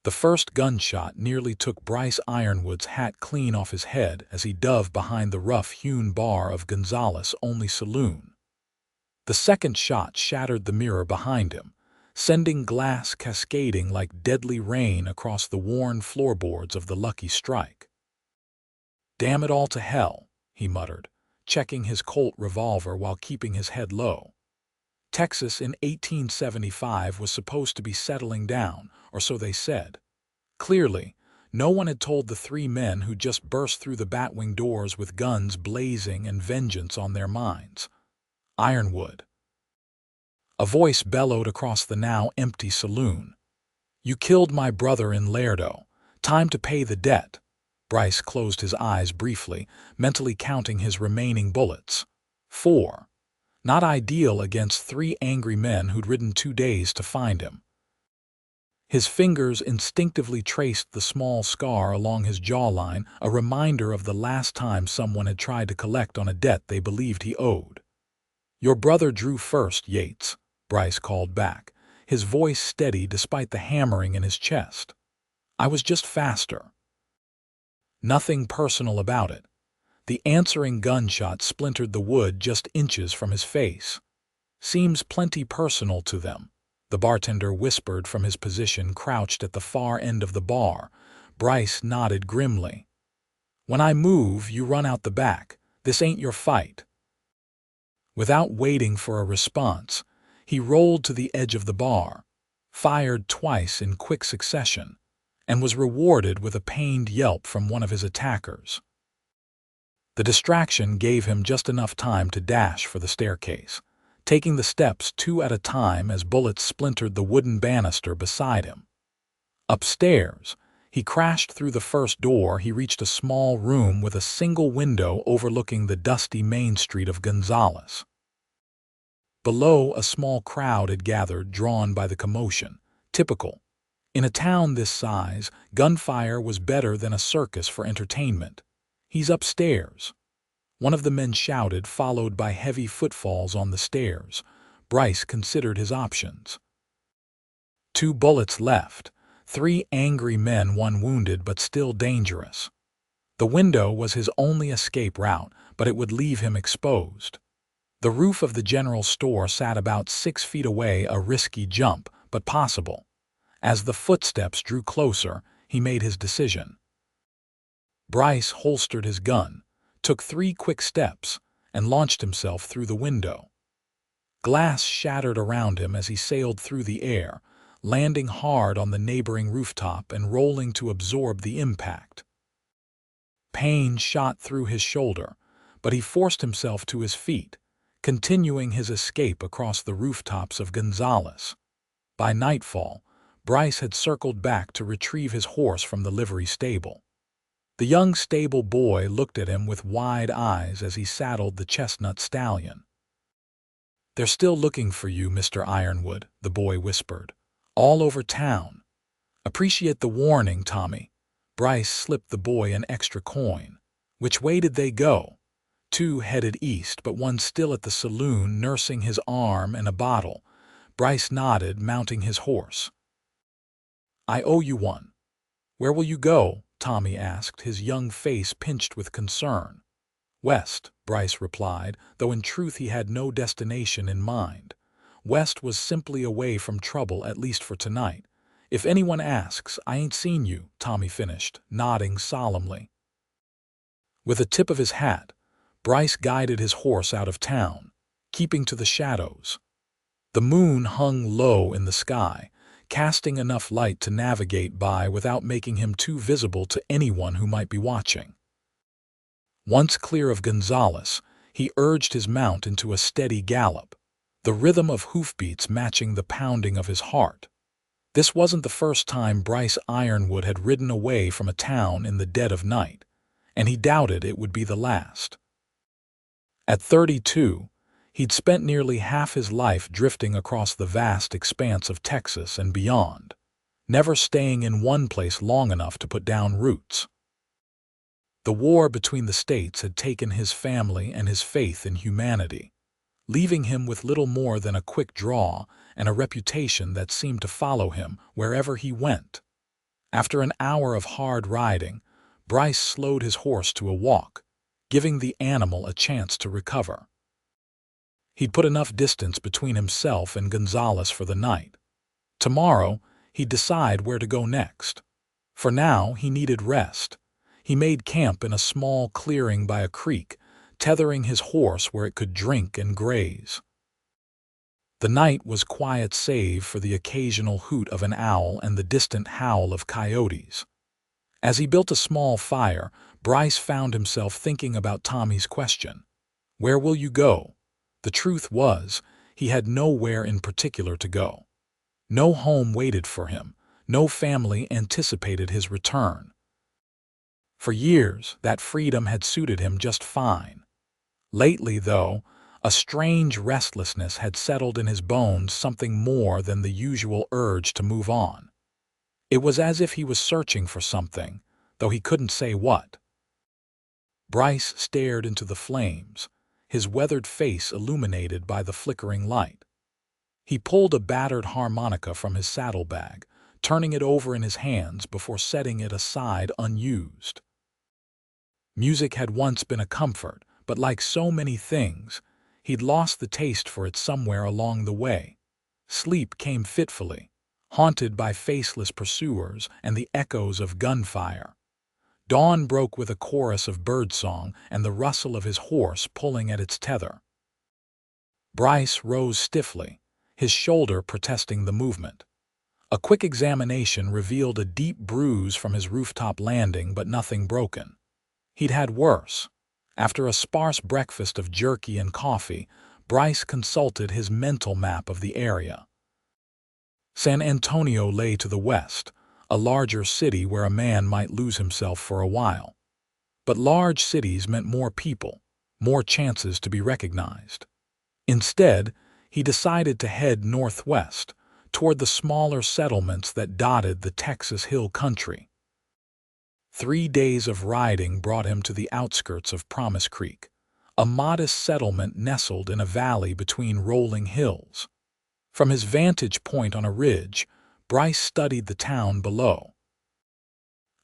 The first gunshot nearly took Bryce Ironwood's hat clean off his head as he dove behind the rough-hewn bar of Gonzales' only saloon. The second shot shattered the mirror behind him, sending glass cascading like deadly rain across the worn floorboards of the Lucky Strike. "Damn it all to hell," he muttered, checking his Colt revolver while keeping his head low. Texas in 1875 was supposed to be settling down, or so they said. Clearly, no one had told the three men who just burst through the batwing doors with guns blazing and vengeance on their minds. Ironwood. A voice bellowed across the now empty saloon. "You killed my brother in Lerdo. Time to pay the debt." Bryce closed his eyes briefly, mentally counting his remaining bullets. 4. Not ideal against 3 angry men who'd ridden 2 days to find him. His fingers instinctively traced the small scar along his jawline, a reminder of the last time someone had tried to collect on a debt they believed he owed. "Your brother drew first, Yates," Bryce called back, his voice steady despite the hammering in his chest. "I was just faster." Nothing personal about it. The answering gunshot splintered the wood just inches from his face. "Seems plenty personal to them," the bartender whispered from his position crouched at the far end of the bar. Bryce nodded grimly. "When I move, you run out the back. This ain't your fight." Without waiting for a response, he rolled to the edge of the bar, fired twice in quick succession, and was rewarded with a pained yelp from one of his attackers. The distraction gave him just enough time to dash for the staircase, taking the steps 2 at a time as bullets splintered the wooden banister beside him. Upstairs, he crashed through the first door. He reached a small room with a single window overlooking the dusty main street of Gonzales. Below, a small crowd had gathered, drawn by the commotion. Typical. In a town this size, gunfire was better than a circus for entertainment. "He's upstairs," one of the men shouted, followed by heavy footfalls on the stairs. Bryce considered his options. 2 bullets left, 3 angry men, 1 wounded but still dangerous. The window was his only escape route, but it would leave him exposed. The roof of the general store sat about 6 feet away, a risky jump, but possible. As the footsteps drew closer, he made his decision. Bryce holstered his gun, took 3 quick steps, and launched himself through the window. Glass shattered around him as he sailed through the air, landing hard on the neighboring rooftop and rolling to absorb the impact. Pain shot through his shoulder, but he forced himself to his feet, continuing his escape across the rooftops of Gonzales. By nightfall, Bryce had circled back to retrieve his horse from the livery stable. The young stable boy looked at him with wide eyes as he saddled the chestnut stallion. "They're still looking for you, Mr. Ironwood," the boy whispered. "All over town." "Appreciate the warning, Tommy." Bryce slipped the boy an extra coin. "Which way did they go?" "2 headed east, but 1 still at the saloon nursing his arm and a bottle." Bryce nodded, mounting his horse. "I owe you one." "Where will you go?" Tommy asked, his young face pinched with concern. "West," Bryce replied, though in truth he had no destination in mind. West was simply away from trouble, at least for tonight. "If anyone asks, I ain't seen you," Tommy finished, nodding solemnly. With a tip of his hat, Bryce guided his horse out of town, keeping to the shadows. The moon hung low in the sky, casting enough light to navigate by without making him too visible to anyone who might be watching. Once clear of Gonzales, he urged his mount into a steady gallop, the rhythm of hoofbeats matching the pounding of his heart. This wasn't the first time Bryce Ironwood had ridden away from a town in the dead of night, and he doubted it would be the last. At 32, he'd spent nearly half his life drifting across the vast expanse of Texas and beyond, never staying in one place long enough to put down roots. The war between the states had taken his family and his faith in humanity, leaving him with little more than a quick draw and a reputation that seemed to follow him wherever he went. After an hour of hard riding, Bryce slowed his horse to a walk, giving the animal a chance to recover. He'd put enough distance between himself and Gonzales for the night. Tomorrow, he'd decide where to go next. For now, he needed rest. He made camp in a small clearing by a creek, tethering his horse where it could drink and graze. The night was quiet save for the occasional hoot of an owl and the distant howl of coyotes. As he built a small fire, Bryce found himself thinking about Tommy's question. Where will you go? The truth was, he had nowhere in particular to go. No home waited for him. No family anticipated his return. For years, that freedom had suited him just fine. Lately, though, a strange restlessness had settled in his bones, something more than the usual urge to move on. It was as if he was searching for something, though he couldn't say what. Bryce stared into the flames, his weathered face illuminated by the flickering light. He pulled a battered harmonica from his saddlebag, turning it over in his hands before setting it aside unused. Music had once been a comfort, but like so many things, he'd lost the taste for it somewhere along the way. Sleep came fitfully, haunted by faceless pursuers and the echoes of gunfire. Dawn broke with a chorus of birdsong and the rustle of his horse pulling at its tether. Bryce rose stiffly, his shoulder protesting the movement. A quick examination revealed a deep bruise from his rooftop landing, but nothing broken. He'd had worse. After a sparse breakfast of jerky and coffee, Bryce consulted his mental map of the area. San Antonio lay to the west, a larger city where a man might lose himself for a while. But large cities meant more people, more chances to be recognized. Instead, he decided to head northwest, toward the smaller settlements that dotted the Texas Hill Country. 3 days of riding brought him to the outskirts of Promise Creek, a modest settlement nestled in a valley between rolling hills. From his vantage point on a ridge, Bryce studied the town below.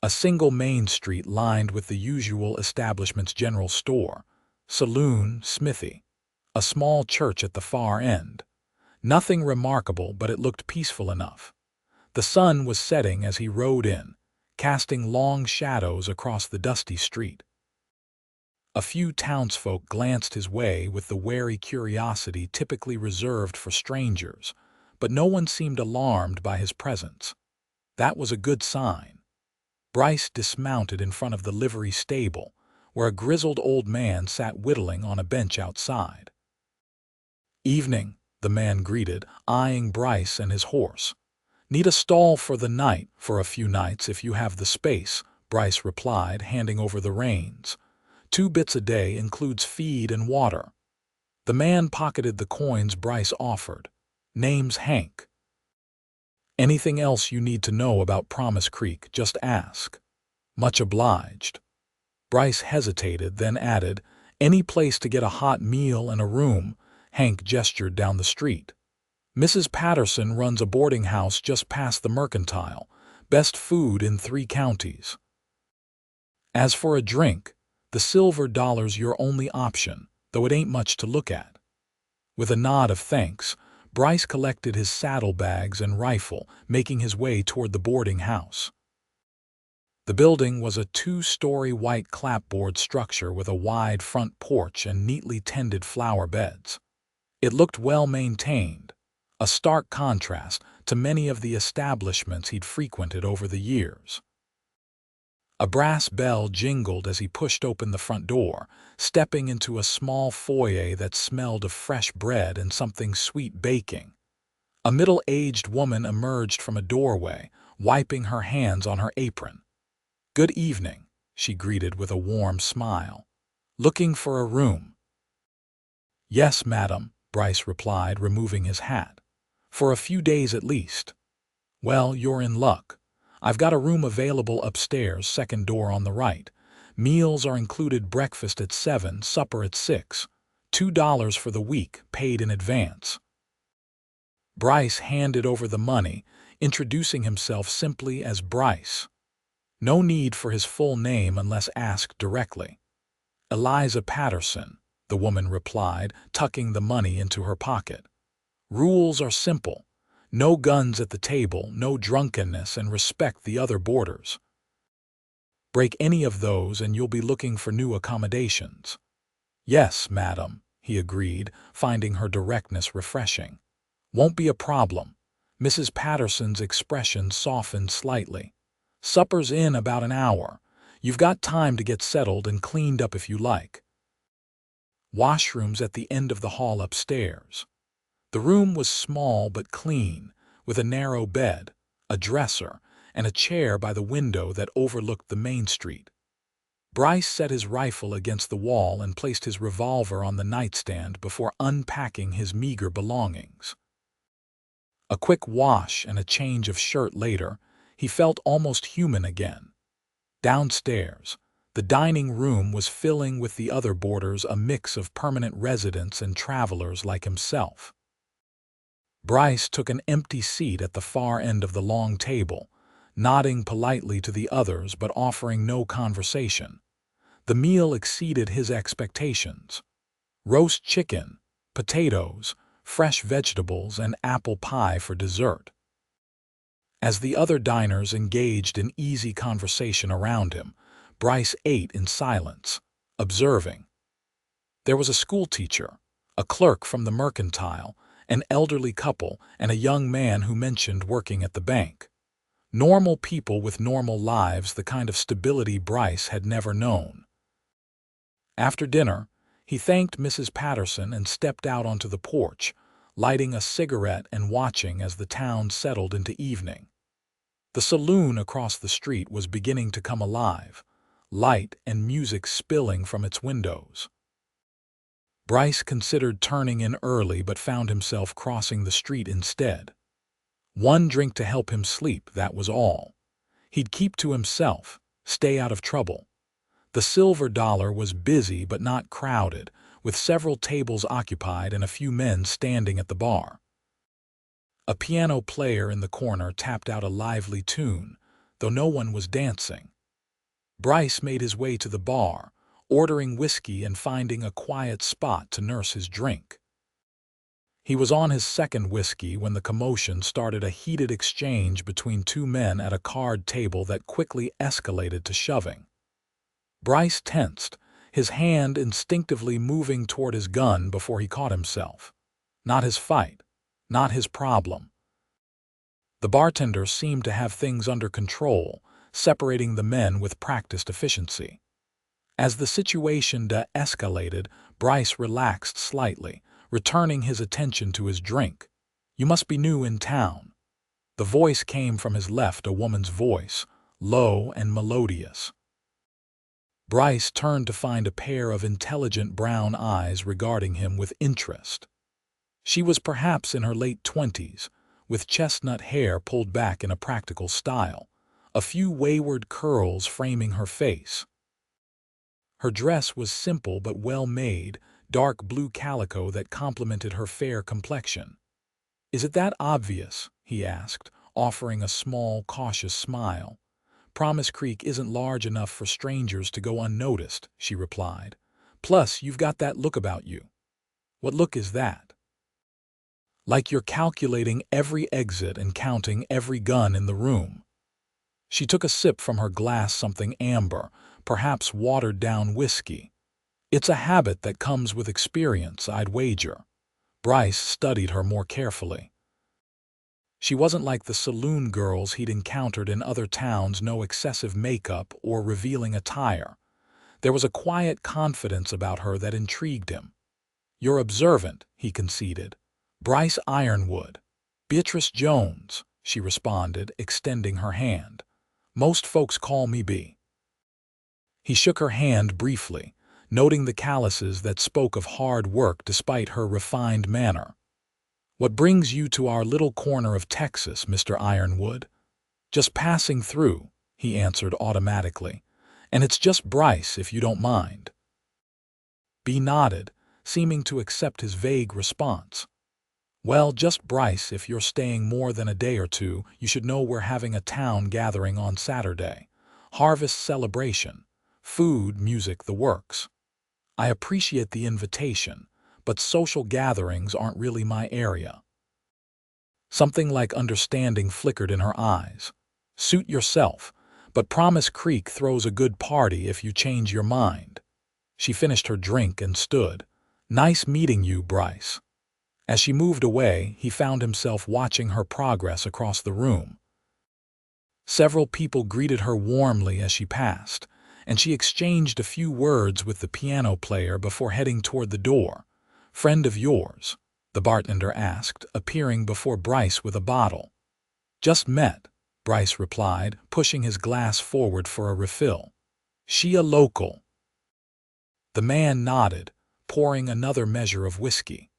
A single main street lined with the usual establishment's general store, saloon, smithy, a small church at the far end. Nothing remarkable, but it looked peaceful enough. The sun was setting as he rode in, casting long shadows across the dusty street. A few townsfolk glanced his way with the wary curiosity typically reserved for strangers, but no one seemed alarmed by his presence. That was a good sign. Bryce dismounted in front of the livery stable, where a grizzled old man sat whittling on a bench outside. "Evening," the man greeted, eyeing Bryce and his horse. "Need a stall for the night, for a few nights if you have the space," Bryce replied, handing over the reins. "2 bits a day includes feed and water." The man pocketed the coins Bryce offered. "Name's Hank. Anything else you need to know about Promise Creek, just ask." "Much obliged." Bryce hesitated, then added, "Any place to get a hot meal and a room." Hank gestured down the street. "Mrs. Patterson runs a boarding house just past the Mercantile. Best food in 3 counties. As for a drink, the silver dollar's your only option, though it ain't much to look at." With a nod of thanks, Bryce collected his saddlebags and rifle, making his way toward the boarding house. The building was a 2-story white clapboard structure with a wide front porch and neatly tended flower beds. It looked well maintained, a stark contrast to many of the establishments he'd frequented over the years. A brass bell jingled as he pushed open the front door, stepping into a small foyer that smelled of fresh bread and something sweet baking. A middle-aged woman emerged from a doorway, wiping her hands on her apron. "Good evening," she greeted with a warm smile. "Looking for a room?" "Yes, madam," Bryce replied, removing his hat. "For a few days at least." "Well, you're in luck. I've got a room available upstairs, second door on the right. Meals are included, breakfast at 7, supper at 6. $2 for the week, paid in advance." Bryce handed over the money, introducing himself simply as Bryce. No need for his full name unless asked directly. "Eliza Patterson," the woman replied, tucking the money into her pocket. "Rules are simple. No guns at the table, no drunkenness, and respect the other boarders. Break any of those and you'll be looking for new accommodations." "Yes, madam," he agreed, finding her directness refreshing. "Won't be a problem." Mrs. Patterson's expression softened slightly. "Supper's in about an hour. You've got time to get settled and cleaned up if you like." Washrooms at the end of the hall upstairs. The room was small but clean, with a narrow bed, a dresser, and a chair by the window that overlooked the main street. Bryce set his rifle against the wall and placed his revolver on the nightstand before unpacking his meager belongings. A quick wash and a change of shirt later, he felt almost human again. Downstairs, the dining room was filling with the other boarders, a mix of permanent residents and travelers like himself. Bryce took an empty seat at the far end of the long table, nodding politely to the others but offering no conversation. The meal exceeded his expectations. Roast chicken, potatoes, fresh vegetables, and apple pie for dessert. As the other diners engaged in easy conversation around him, Bryce ate in silence, observing. There was a schoolteacher, a clerk from the mercantile, an elderly couple, and a young man who mentioned working at the bank. Normal people with normal lives, the kind of stability Bryce had never known. After dinner, he thanked Mrs. Patterson and stepped out onto the porch, lighting a cigarette and watching as the town settled into evening. The saloon across the street was beginning to come alive, light and music spilling from its windows. Bryce considered turning in early but found himself crossing the street instead. One drink to help him sleep, that was all. He'd keep to himself, stay out of trouble. The Silver Dollar was busy but not crowded, with several tables occupied and a few men standing at the bar. A piano player in the corner tapped out a lively tune, though no one was dancing. Bryce made his way to the bar, ordering whiskey and finding a quiet spot to nurse his drink. He was on his second whiskey when the commotion started, a heated exchange between two men at a card table that quickly escalated to shoving. Bryce tensed, his hand instinctively moving toward his gun before he caught himself. Not his fight, not his problem. The bartender seemed to have things under control, separating the men with practiced efficiency. As the situation de-escalated, Bryce relaxed slightly, returning his attention to his drink. "You must be new in town." The voice came from his left, a woman's voice, low and melodious. Bryce turned to find a pair of intelligent brown eyes regarding him with interest. She was perhaps in her late 20s, with chestnut hair pulled back in a practical style, a few wayward curls framing her face. Her dress was simple but well-made, dark blue calico that complemented her fair complexion. "Is it that obvious?" he asked, offering a small, cautious smile. "Promise Creek isn't large enough for strangers to go unnoticed," she replied. "Plus, you've got that look about you." "What look is that?" "Like you're calculating every exit and counting every gun in the room." She took a sip from her glass, something amber, perhaps watered-down whiskey. "It's a habit that comes with experience, I'd wager." Bryce studied her more carefully. She wasn't like the saloon girls he'd encountered in other towns, no excessive makeup or revealing attire. There was a quiet confidence about her that intrigued him. "You're observant," he conceded. "Bryce Ironwood." "Beatrice Jones," she responded, extending her hand. "Most folks call me B." He shook her hand briefly, noting the calluses that spoke of hard work despite her refined manner. "What brings you to our little corner of Texas, Mr. Ironwood?" "Just passing through," he answered automatically. "And it's just Bryce, if you don't mind." B nodded, seeming to accept his vague response. Well, just Bryce, if you're staying more than a day or two, you should know we're having a town gathering on Saturday. Harvest celebration. Food, music, the works. I appreciate the invitation, but social gatherings aren't really my area. Something like understanding flickered in her eyes. Suit yourself, but Promise Creek throws a good party if you change your mind. She finished her drink and stood. Nice meeting you, Bryce. As she moved away, he found himself watching her progress across the room. Several people greeted her warmly as she passed, and she exchanged a few words with the piano player before heading toward the door. "Friend of yours?" the bartender asked, appearing before Bryce with a bottle. "Just met," Bryce replied, pushing his glass forward for a refill. "She a local?" The man nodded, pouring another measure of whiskey.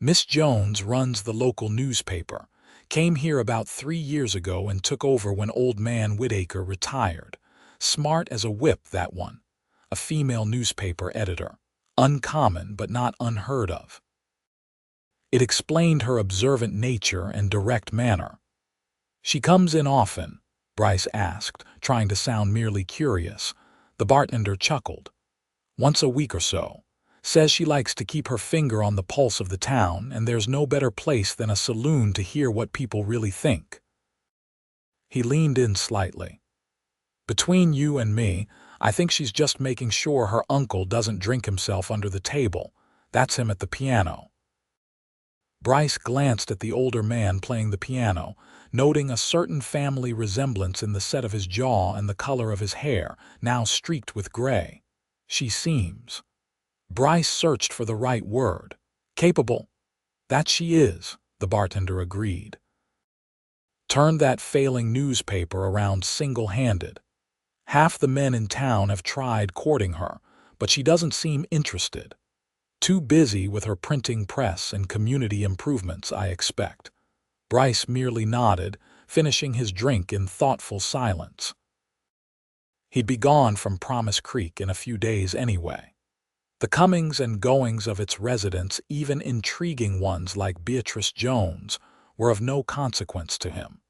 "Miss Jones runs the local newspaper. Came here about 3 years ago and took over when old man Whitaker retired. Smart as a whip, that one. A female newspaper editor. Uncommon but not unheard of." It explained her observant nature and direct manner. "She comes in often?" Bryce asked, trying to sound merely curious. The bartender chuckled. "Once a week or so. Says she likes to keep her finger on the pulse of the town, and there's no better place than a saloon to hear what people really think." He leaned in slightly. "Between you and me, I think she's just making sure her uncle doesn't drink himself under the table. That's him at the piano." Bryce glanced at the older man playing the piano, noting a certain family resemblance in the set of his jaw and the color of his hair, now streaked with gray. "She seems—" Bryce searched for the right word. "Capable." "That she is," the bartender agreed. "Turned that failing newspaper around single-handed. Half the men in town have tried courting her, but she doesn't seem interested. Too busy with her printing press and community improvements, I expect." Bryce merely nodded, finishing his drink in thoughtful silence. He'd be gone from Promise Creek in a few days anyway. The comings and goings of its residents, even intriguing ones like Beatrice Jones, were of no consequence to him.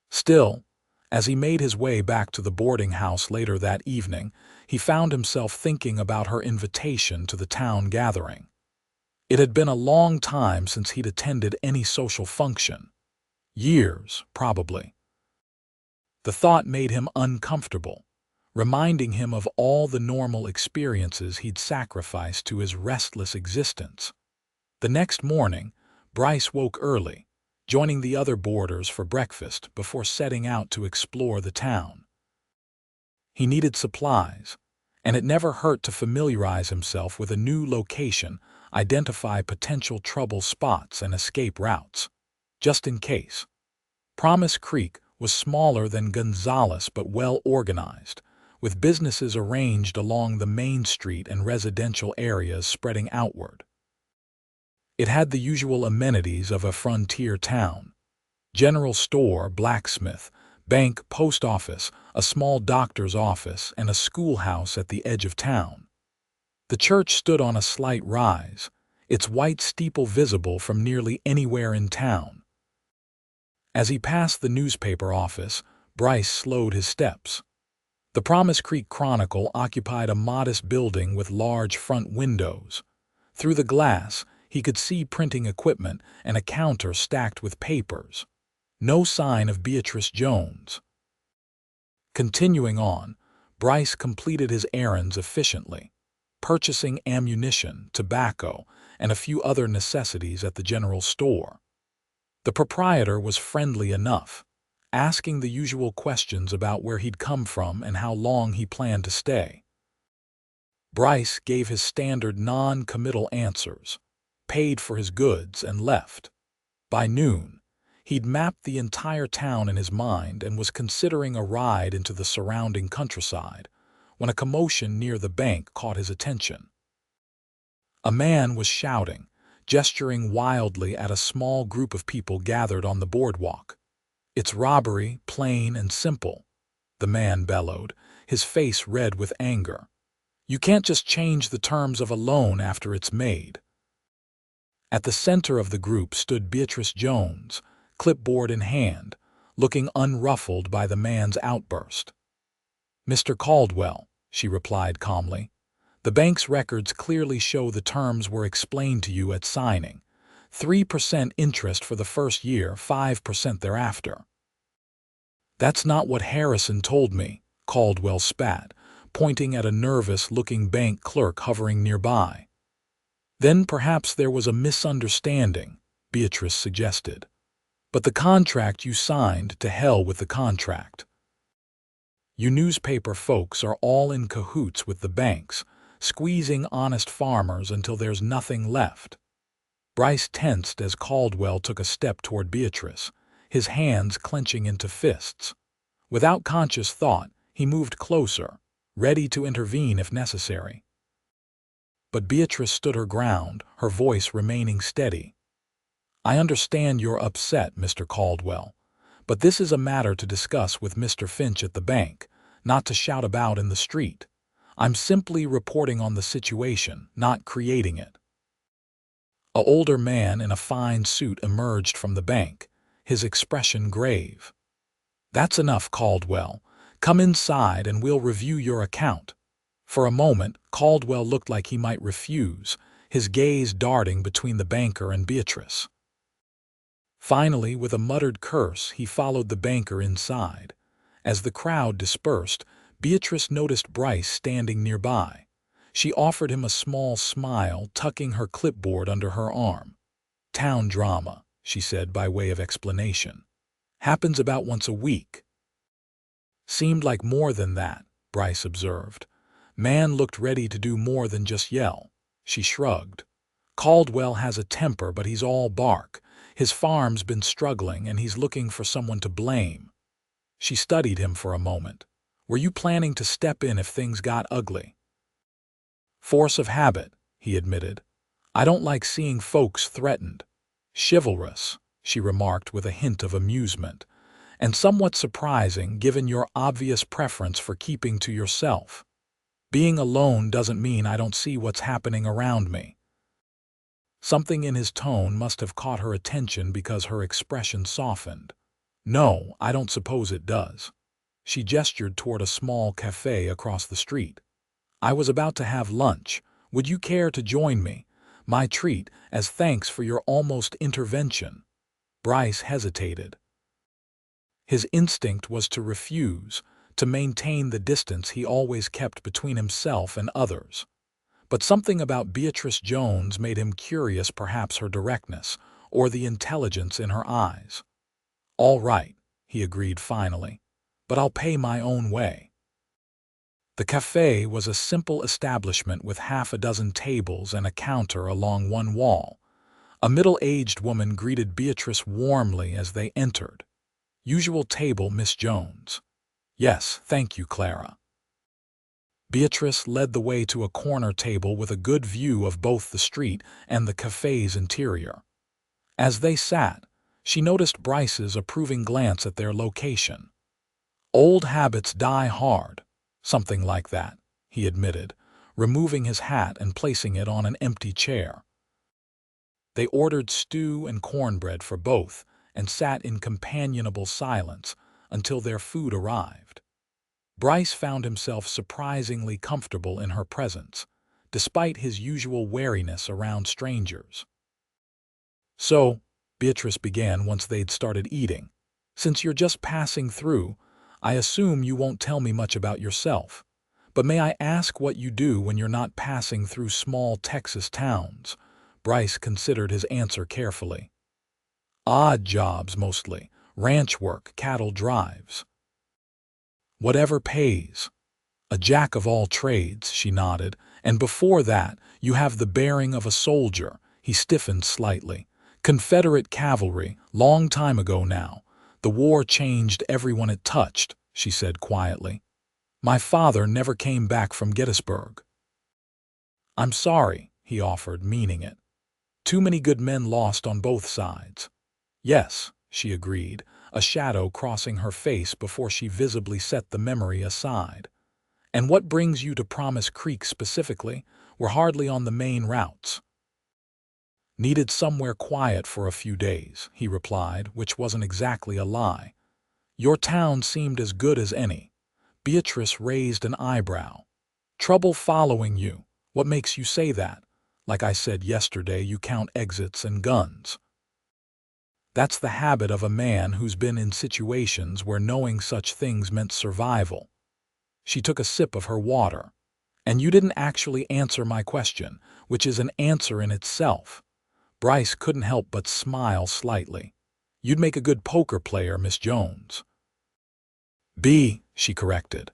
Still, as he made his way back to the boarding house later that evening, he found himself thinking about her invitation to the town gathering. It had been a long time since he'd attended any social function. Years, probably. The thought made him uncomfortable, reminding him of all the normal experiences he'd sacrificed to his restless existence. The next morning, Bryce woke early, joining the other boarders for breakfast before setting out to explore the town. He needed supplies, and it never hurt to familiarize himself with a new location, identify potential trouble spots and escape routes, just in case. Promise Creek was smaller than Gonzales but well organized, with businesses arranged along the main street and residential areas spreading outward. It had the usual amenities of a frontier town: general store, blacksmith, bank, post office, a small doctor's office, and a schoolhouse at the edge of town. The church stood on a slight rise, its white steeple visible from nearly anywhere in town. As he passed the newspaper office, Bryce slowed his steps. The Promise Creek Chronicle occupied a modest building with large front windows. Through the glass, he could see printing equipment and a counter stacked with papers. No sign of Beatrice Jones. Continuing on, Bryce completed his errands efficiently, purchasing ammunition, tobacco, and a few other necessities at the general store. The proprietor was friendly enough, asking the usual questions about where he'd come from and how long he planned to stay. Bryce gave his standard non-committal answers, paid for his goods, and left. By noon, he'd mapped the entire town in his mind and was considering a ride into the surrounding countryside when a commotion near the bank caught his attention. A man was shouting, gesturing wildly at a small group of people gathered on the boardwalk. "It's robbery, plain and simple," the man bellowed, his face red with anger. "You can't just change the terms of a loan after it's made." At the center of the group stood Beatrice Jones, clipboard in hand, looking unruffled by the man's outburst. "Mr. Caldwell," she replied calmly, "the bank's records clearly show the terms were explained to you at signing. 3% interest for the first year, 5% thereafter." "That's not what Harrison told me," Caldwell spat, pointing at a nervous-looking bank clerk hovering nearby. "Then perhaps there was a misunderstanding," Beatrice suggested. "But the contract you signed, to hell with the contract. You newspaper folks are all in cahoots with the banks, squeezing honest farmers until there's nothing left." Bryce tensed as Caldwell took a step toward Beatrice, his hands clenching into fists. Without conscious thought, he moved closer, ready to intervene if necessary. But Beatrice stood her ground, her voice remaining steady. "I understand you're upset, Mr. Caldwell, but this is a matter to discuss with Mr. Finch at the bank, not to shout about in the street. I'm simply reporting on the situation, not creating it." An older man in a fine suit emerged from the bank, his expression grave. "That's enough, Caldwell. Come inside and we'll review your account." For a moment, Caldwell looked like he might refuse, his gaze darting between the banker and Beatrice. Finally, with a muttered curse, he followed the banker inside. As the crowd dispersed, Beatrice noticed Bryce standing nearby. She offered him a small smile, tucking her clipboard under her arm. "Town drama," she said by way of explanation. "Happens about once a week." "Seemed like more than that," Bryce observed. "Man looked ready to do more than just yell." She shrugged. "Caldwell has a temper, but he's all bark. His farm's been struggling, and he's looking for someone to blame." She studied him for a moment. "Were you planning to step in if things got ugly?" "Force of habit," he admitted. "I don't like seeing folks threatened." "Chivalrous," she remarked with a hint of amusement, "and somewhat surprising given your obvious preference for keeping to yourself. Being alone doesn't mean I don't see what's happening around me." Something in his tone must have caught her attention because her expression softened. "No, I don't suppose it does." She gestured toward a small cafe across the street. "I was about to have lunch. Would you care to join me? My treat, as thanks for your almost intervention." Bryce hesitated. His instinct was to refuse, to maintain the distance he always kept between himself and others. But something about Beatrice Jones made him curious, perhaps her directness, or the intelligence in her eyes. "All right," he agreed finally, "but I'll pay my own way." The cafe was a simple establishment with half a dozen tables and a counter along one wall. A middle-aged woman greeted Beatrice warmly as they entered. "Usual table, Miss Jones." "Yes, thank you, Clara." Beatrice led the way to a corner table with a good view of both the street and the cafe's interior. As they sat, she noticed Bryce's approving glance at their location. "Old habits die hard," something like that, he admitted, removing his hat and placing it on an empty chair. They ordered stew and cornbread for both and sat in companionable silence until their food arrived. Bryce found himself surprisingly comfortable in her presence, despite his usual wariness around strangers. "So," Beatrice began once they'd started eating, "since you're just passing through, I assume you won't tell me much about yourself. But may I ask what you do when you're not passing through small Texas towns?" Bryce considered his answer carefully. "Odd jobs mostly, ranch work, cattle drives." "Whatever pays." "A jack of all trades," she nodded. "And before that, you have the bearing of a soldier." He stiffened slightly. "Confederate cavalry, long time ago now. The war changed everyone it touched," she said quietly. "My father never came back from Gettysburg." "I'm sorry," he offered, meaning it. "Too many good men lost on both sides." "Yes," she agreed, a shadow crossing her face before she visibly set the memory aside. "And what brings you to Promise Creek specifically? We're hardly on the main routes." Needed somewhere quiet for a few days, he replied, which wasn't exactly a lie. Your town seemed as good as any. Beatrice raised an eyebrow. Trouble following you. What makes you say that? Like I said yesterday, you count exits and guns. That's the habit of a man who's been in situations where knowing such things meant survival. She took a sip of her water. And you didn't actually answer my question, which is an answer in itself. Bryce couldn't help but smile slightly. You'd make a good poker player, Miss Jones. She corrected.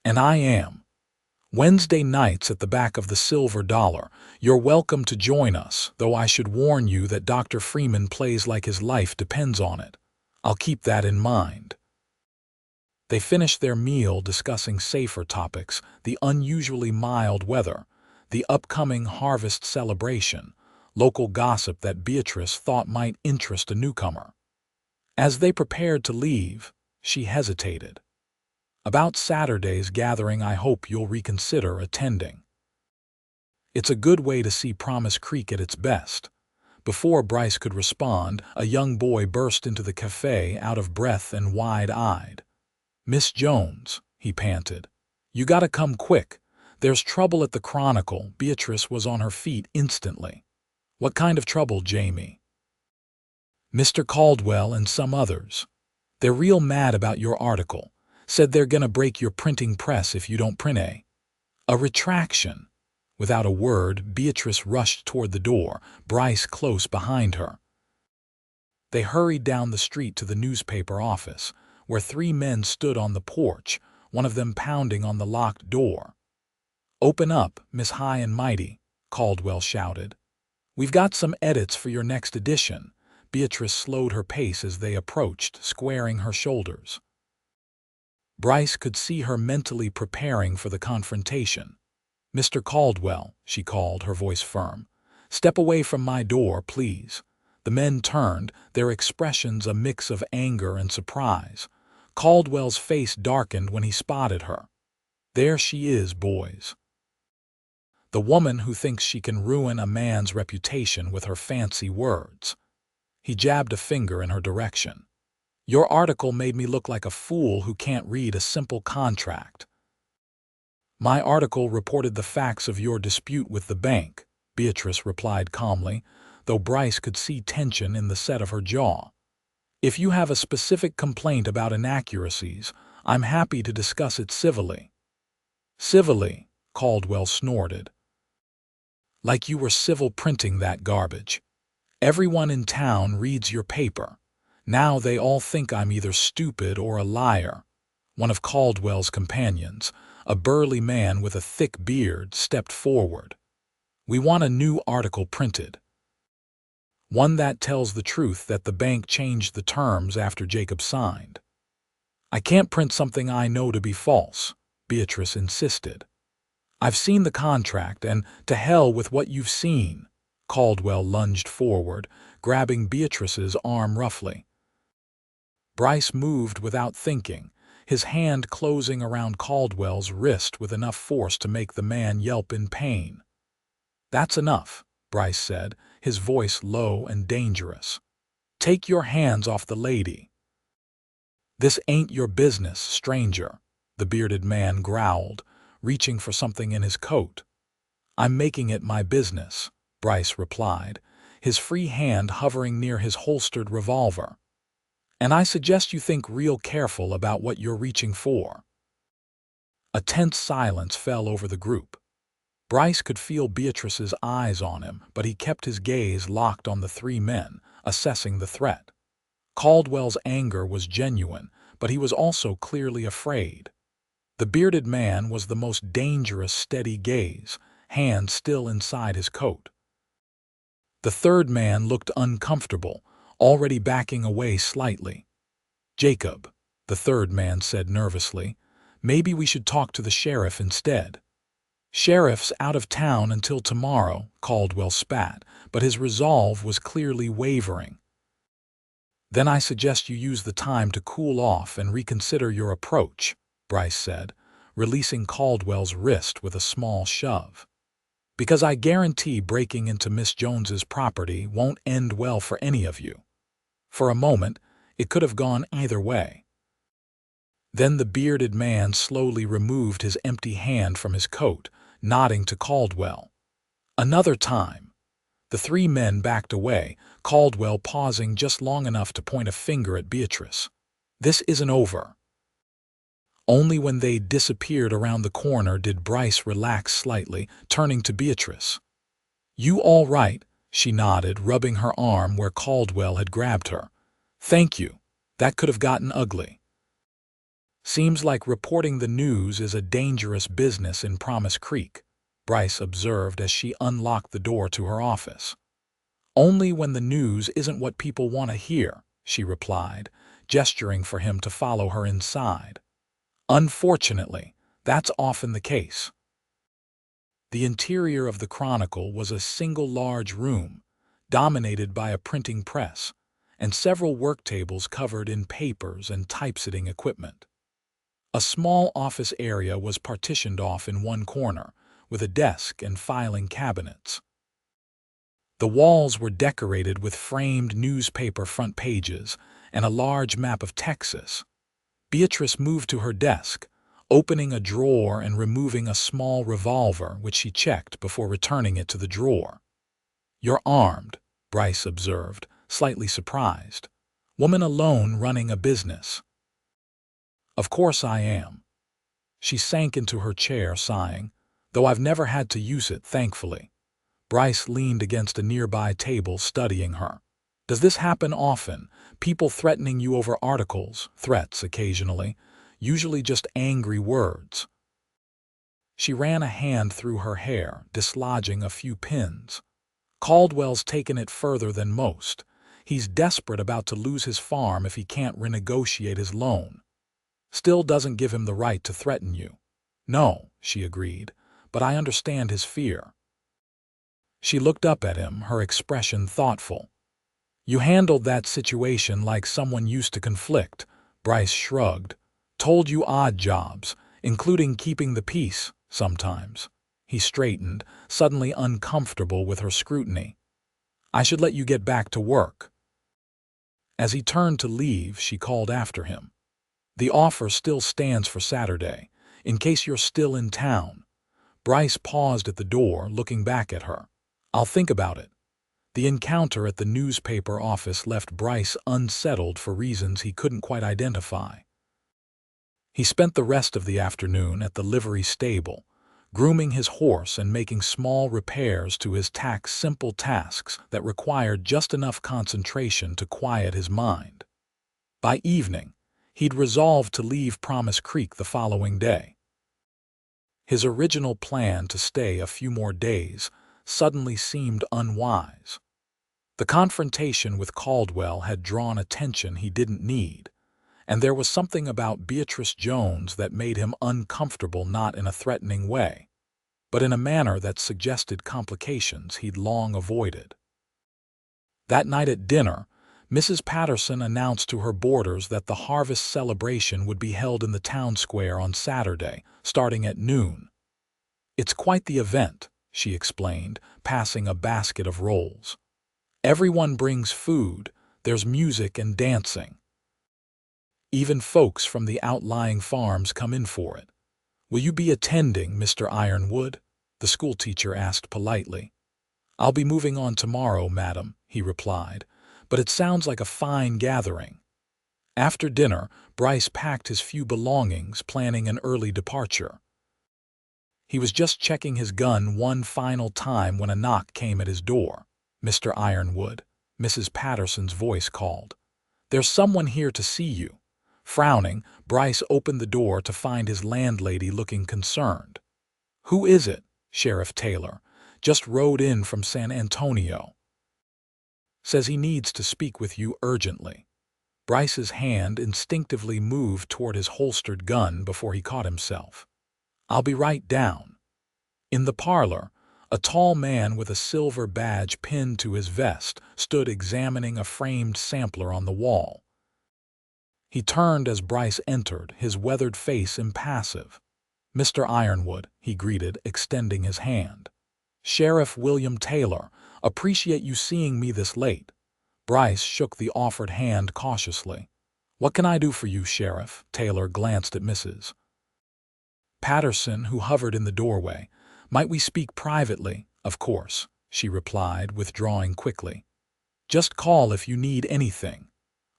And I am. Wednesday nights at the back of the Silver Dollar. You're welcome to join us, though I should warn you that Dr. Freeman plays like his life depends on it. I'll keep that in mind. They finished their meal discussing safer topics, the unusually mild weather, the upcoming harvest celebration, local gossip that Beatrice thought might interest a newcomer. As they prepared to leave, she hesitated. About Saturday's gathering, I hope you'll reconsider attending. It's a good way to see Promise Creek at its best. Before Bryce could respond, a young boy burst into the cafe out of breath and wide-eyed. Miss Jones, he panted. You gotta come quick. There's trouble at the Chronicle. Beatrice was on her feet instantly. What kind of trouble, Jamie? Mr. Caldwell and some others. They're real mad about your article. Said they're gonna break your printing press if you don't print a retraction. Without a word, Beatrice rushed toward the door, Bryce close behind her. They hurried down the street to the newspaper office, where 3 men stood on the porch, one of them pounding on the locked door. Open up, Miss High and Mighty, Caldwell shouted. We've got some edits for your next edition. Beatrice slowed her pace as they approached, squaring her shoulders. Bryce could see her mentally preparing for the confrontation. Mr. Caldwell, she called, her voice firm. Step away from my door, please. The men turned, their expressions a mix of anger and surprise. Caldwell's face darkened when he spotted her. There she is, boys. The woman who thinks she can ruin a man's reputation with her fancy words. He jabbed a finger in her direction. Your article made me look like a fool who can't read a simple contract. My article reported the facts of your dispute with the bank, Beatrice replied calmly, though Bryce could see tension in the set of her jaw. If you have a specific complaint about inaccuracies, I'm happy to discuss it civilly. Civilly, Caldwell snorted. Like you were civil printing that garbage. Everyone in town reads your paper. Now they all think I'm either stupid or a liar. One of Caldwell's companions, a burly man with a thick beard, stepped forward. We want a new article printed. One that tells the truth that the bank changed the terms after Jacob signed. I can't print something I know to be false, Beatrice insisted. I've seen the contract, and to hell with what you've seen. Caldwell lunged forward, grabbing Beatrice's arm roughly. Bryce moved without thinking, his hand closing around Caldwell's wrist with enough force to make the man yelp in pain. That's enough, Bryce said, his voice low and dangerous. Take your hands off the lady. This ain't your business, stranger, the bearded man growled, reaching for something in his coat. I'm making it my business, Bryce replied, his free hand hovering near his holstered revolver. And I suggest you think real careful about what you're reaching for. A tense silence fell over the group. Bryce could feel Beatrice's eyes on him, but he kept his gaze locked on the 3 men, assessing the threat. Caldwell's anger was genuine, but he was also clearly afraid. The bearded man was the most dangerous, steady gaze, hand still inside his coat. The 3rd man looked uncomfortable, already backing away slightly. Jacob, the 3rd man said nervously, maybe we should talk to the sheriff instead. Sheriff's out of town until tomorrow, Caldwell spat, but his resolve was clearly wavering. Then I suggest you use the time to cool off and reconsider your approach, Bryce said, releasing Caldwell's wrist with a small shove. Because I guarantee breaking into Miss Jones's property won't end well for any of you. For a moment, it could have gone either way. Then the bearded man slowly removed his empty hand from his coat, nodding to Caldwell. Another time. The three men backed away, Caldwell pausing just long enough to point a finger at Beatrice. This isn't over. Only when they disappeared around the corner did Bryce relax slightly, turning to Beatrice. "You all right?" she nodded, rubbing her arm where Caldwell had grabbed her. "Thank you. That could have gotten ugly." "Seems like reporting the news is a dangerous business in Promise Creek," Bryce observed as she unlocked the door to her office. "Only when the news isn't what people want to hear," she replied, gesturing for him to follow her inside. "Unfortunately, that's often the case." The interior of the Chronicle was a single large room, dominated by a printing press, and several work tables covered in papers and typesetting equipment. A small office area was partitioned off in one corner, with a desk and filing cabinets. The walls were decorated with framed newspaper front pages and a large map of Texas. Beatrice moved to her desk, opening a drawer and removing a small revolver which she checked before returning it to the drawer. "You're armed," Bryce observed, slightly surprised. "Woman alone running a business." "Of course I am." She sank into her chair, sighing, "though I've never had to use it, thankfully." Bryce leaned against a nearby table, studying her. "Does this happen often? People threatening you over articles, threats occasionally, usually just angry words?" She ran a hand through her hair, dislodging a few pins. "Caldwell's taken it further than most. He's desperate about to lose his farm if he can't renegotiate his loan. Still doesn't give him the right to threaten you." "No," she agreed, "but I understand his fear." She looked up at him, her expression thoughtful. "You handled that situation like someone used to conflict," Bryce shrugged. "Told you odd jobs, including keeping the peace, sometimes." He straightened, suddenly uncomfortable with her scrutiny. "I should let you get back to work." As he turned to leave, she called after him. "The offer still stands for Saturday, in case you're still in town." Bryce paused at the door, looking back at her. "I'll think about it." The encounter at the newspaper office left Bryce unsettled for reasons he couldn't quite identify. He spent the rest of the afternoon at the livery stable, grooming his horse and making small repairs to his simple tasks that required just enough concentration to quiet his mind. By evening, he'd resolved to leave Promise Creek the following day. His original plan to stay a few more days suddenly seemed unwise. The confrontation with Caldwell had drawn attention he didn't need, and there was something about Beatrice Jones that made him uncomfortable, not in a threatening way, but in a manner that suggested complications he'd long avoided. That night at dinner, Mrs. Patterson announced to her boarders that the harvest celebration would be held in the town square on Saturday, starting at noon. "It's quite the event," she explained, passing a basket of rolls. "Everyone brings food, there's music and dancing. Even folks from the outlying farms come in for it." "Will you be attending, Mr. Ironwood?" the schoolteacher asked politely. "I'll be moving on tomorrow, madam," he replied, "but it sounds like a fine gathering." After dinner, Bryce packed his few belongings, planning an early departure. He was just checking his gun one final time when a knock came at his door. "Mr. Ironwood," Mrs. Patterson's voice called. "There's someone here to see you." Frowning, Bryce opened the door to find his landlady looking concerned. "Who is it?" "Sheriff Taylor. Just rode in from San Antonio. Says he needs to speak with you urgently." Bryce's hand instinctively moved toward his holstered gun before he caught himself. "I'll be right down." In the parlor, a tall man with a silver badge pinned to his vest stood examining a framed sampler on the wall. He turned as Bryce entered, his weathered face impassive. "Mr. Ironwood," he greeted, extending his hand. "Sheriff William Taylor, appreciate you seeing me this late." Bryce shook the offered hand cautiously. "What can I do for you, Sheriff?" Taylor glanced at Mrs. Patterson, who hovered in the doorway. "Might we speak privately?" "Of course," she replied, withdrawing quickly. "Just call if you need anything."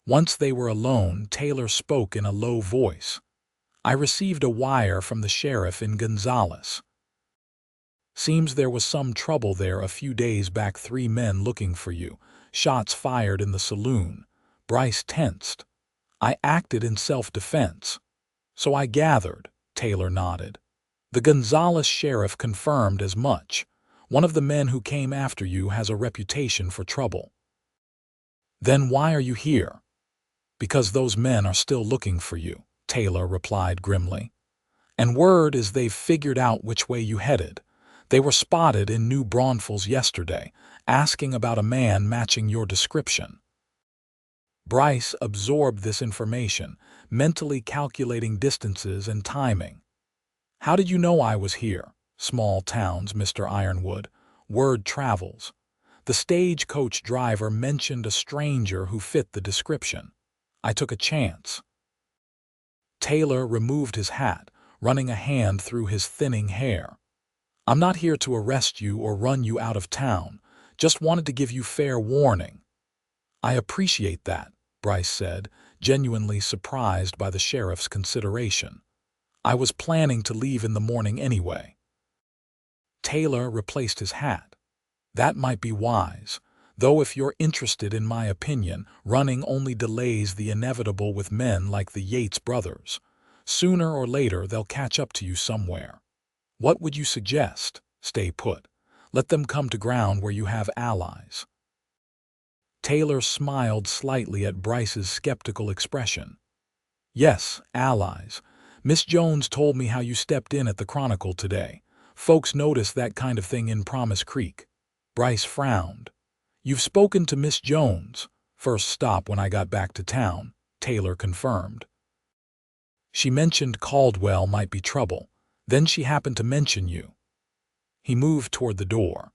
Once they were alone, Taylor spoke in a low voice. "I received a wire from the sheriff in Gonzales. Seems there was some trouble there a few days back. 3 men looking for you. Shots fired in the saloon." Bryce tensed. "I acted in self-defense." "So I gathered," Taylor nodded. "The Gonzales sheriff confirmed as much. One of the men who came after you has a reputation for trouble." "Then why are you here?" "Because those men are still looking for you," Taylor replied grimly. "And word is they've figured out which way you headed. They were spotted in New Braunfels yesterday, asking about a man matching your description." Bryce absorbed this information, mentally calculating distances and timing. "How did you know I was here?" "Small towns, Mr. Ironwood. Word travels. The stagecoach driver mentioned a stranger who fit the description. I took a chance." Taylor removed his hat, running a hand through his thinning hair. "I'm not here to arrest you or run you out of town. Just wanted to give you fair warning." "I appreciate that," Bryce said, genuinely surprised by the sheriff's consideration. "I was planning to leave in the morning anyway." Taylor replaced his hat. "That might be wise. Though if you're interested in my opinion, running only delays the inevitable with men like the Yates brothers. Sooner or later they'll catch up to you somewhere. What would you suggest? Stay put. Let them come to ground where you have allies." Taylor smiled slightly at Bryce's skeptical expression. "Yes, allies. Miss Jones told me how you stepped in at the Chronicle today. Folks notice that kind of thing in Promise Creek." Bryce frowned. "You've spoken to Miss Jones." "First stop when I got back to town," Taylor confirmed. "She mentioned Caldwell might be trouble. Then she happened to mention you." He moved toward the door.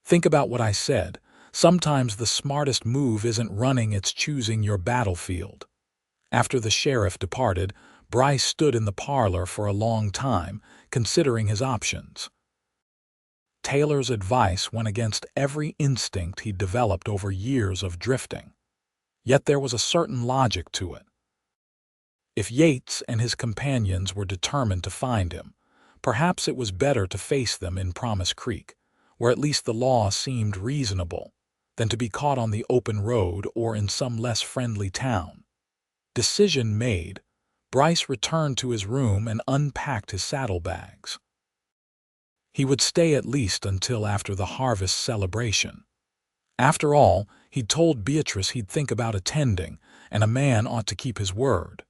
"Think about what I said. Sometimes the smartest move isn't running, it's choosing your battlefield." After the sheriff departed, Bryce stood in the parlor for a long time, considering his options. Taylor's advice went against every instinct he'd developed over years of drifting. Yet there was a certain logic to it. If Yates and his companions were determined to find him, perhaps it was better to face them in Promise Creek, where at least the law seemed reasonable, than to be caught on the open road or in some less friendly town. Decision made, Bryce returned to his room and unpacked his saddlebags. He would stay at least until after the harvest celebration. After all, he'd told Beatrice he'd think about attending, and a man ought to keep his word.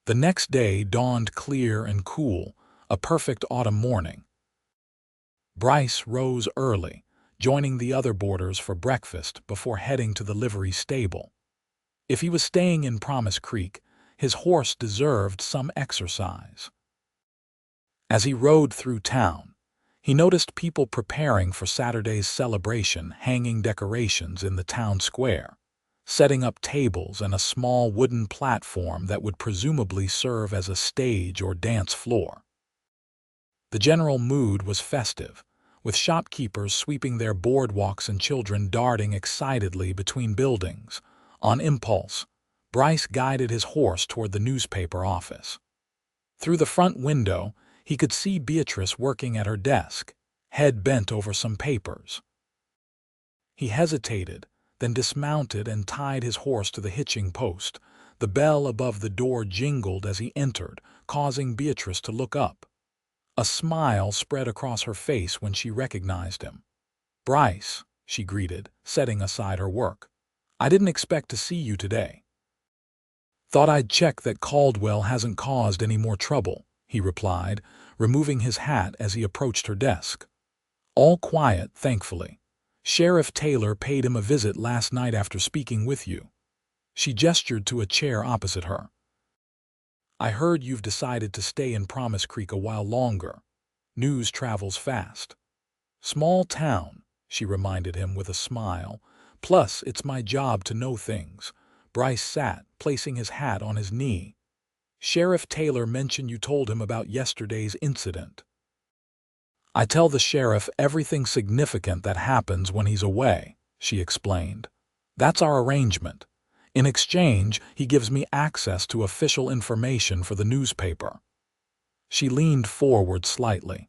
The next day dawned clear and cool, a perfect autumn morning. Bryce rose early, joining the other boarders for breakfast before heading to the livery stable. If he was staying in Promise Creek, his horse deserved some exercise. As he rode through town, he noticed people preparing for Saturday's celebration, hanging decorations in the town square, setting up tables and a small wooden platform that would presumably serve as a stage or dance floor. The general mood was festive, with shopkeepers sweeping their boardwalks and children darting excitedly between buildings. On impulse, Bryce guided his horse toward the newspaper office. Through the front window, he could see Beatrice working at her desk, head bent over some papers. He hesitated, then dismounted and tied his horse to the hitching post. The bell above the door jingled as he entered, causing Beatrice to look up. A smile spread across her face when she recognized him. "Bryce," she greeted, setting aside her work. "I didn't expect to see you today." "Thought I'd check that Caldwell hasn't caused any more trouble," he replied, removing his hat as he approached her desk. "All quiet, thankfully. Sheriff Taylor paid him a visit last night after speaking with you." She gestured to a chair opposite her. "I heard you've decided to stay in Promise Creek a while longer. News travels fast." Small town, she reminded him with a smile. Plus, it's my job to know things. Bryce sat, placing his hat on his knee. Sheriff Taylor mentioned you told him about yesterday's incident. I tell the sheriff everything significant that happens when he's away, she explained. That's our arrangement. In exchange, he gives me access to official information for the newspaper. She leaned forward slightly.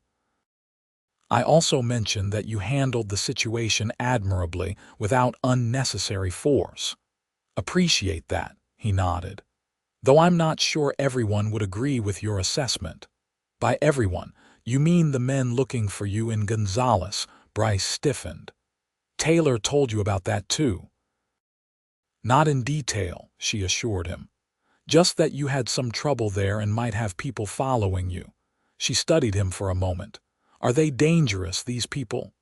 I also mentioned that you handled the situation admirably without unnecessary force. Appreciate that, he nodded. Though I'm not sure everyone would agree with your assessment. By everyone, you mean the men looking for you in Gonzales. Bryce stiffened. Taylor told you about that too. Not in detail, she assured him. Just that you had some trouble there and might have people following you. She studied him for a moment. Are they dangerous, these people?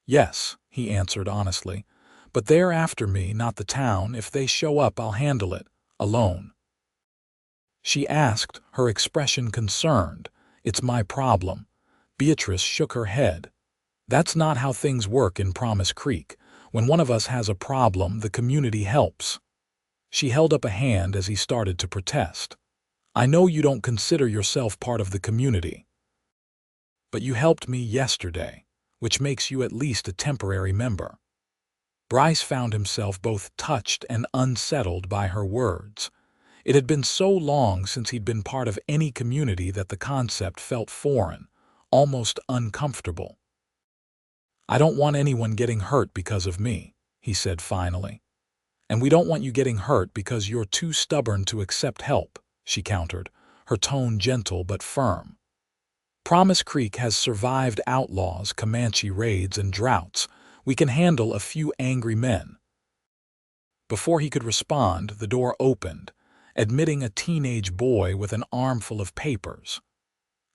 Yes, he answered honestly. But they're after me, not the town. If they show up, I'll handle it, alone. She asked, her expression concerned. It's my problem. Beatrice shook her head. That's not how things work in Promise Creek. When one of us has a problem, the community helps. She held up a hand as he started to protest. I know you don't consider yourself part of the community. But you helped me yesterday, which makes you at least a temporary member. Bryce found himself both touched and unsettled by her words. It had been so long since he'd been part of any community that the concept felt foreign, almost uncomfortable. I don't want anyone getting hurt because of me, he said finally. And we don't want you getting hurt because you're too stubborn to accept help, she countered, her tone gentle but firm. Promise Creek has survived outlaws, Comanche raids, and droughts. We can handle a few angry men. Before he could respond, the door opened, admitting a teenage boy with an armful of papers.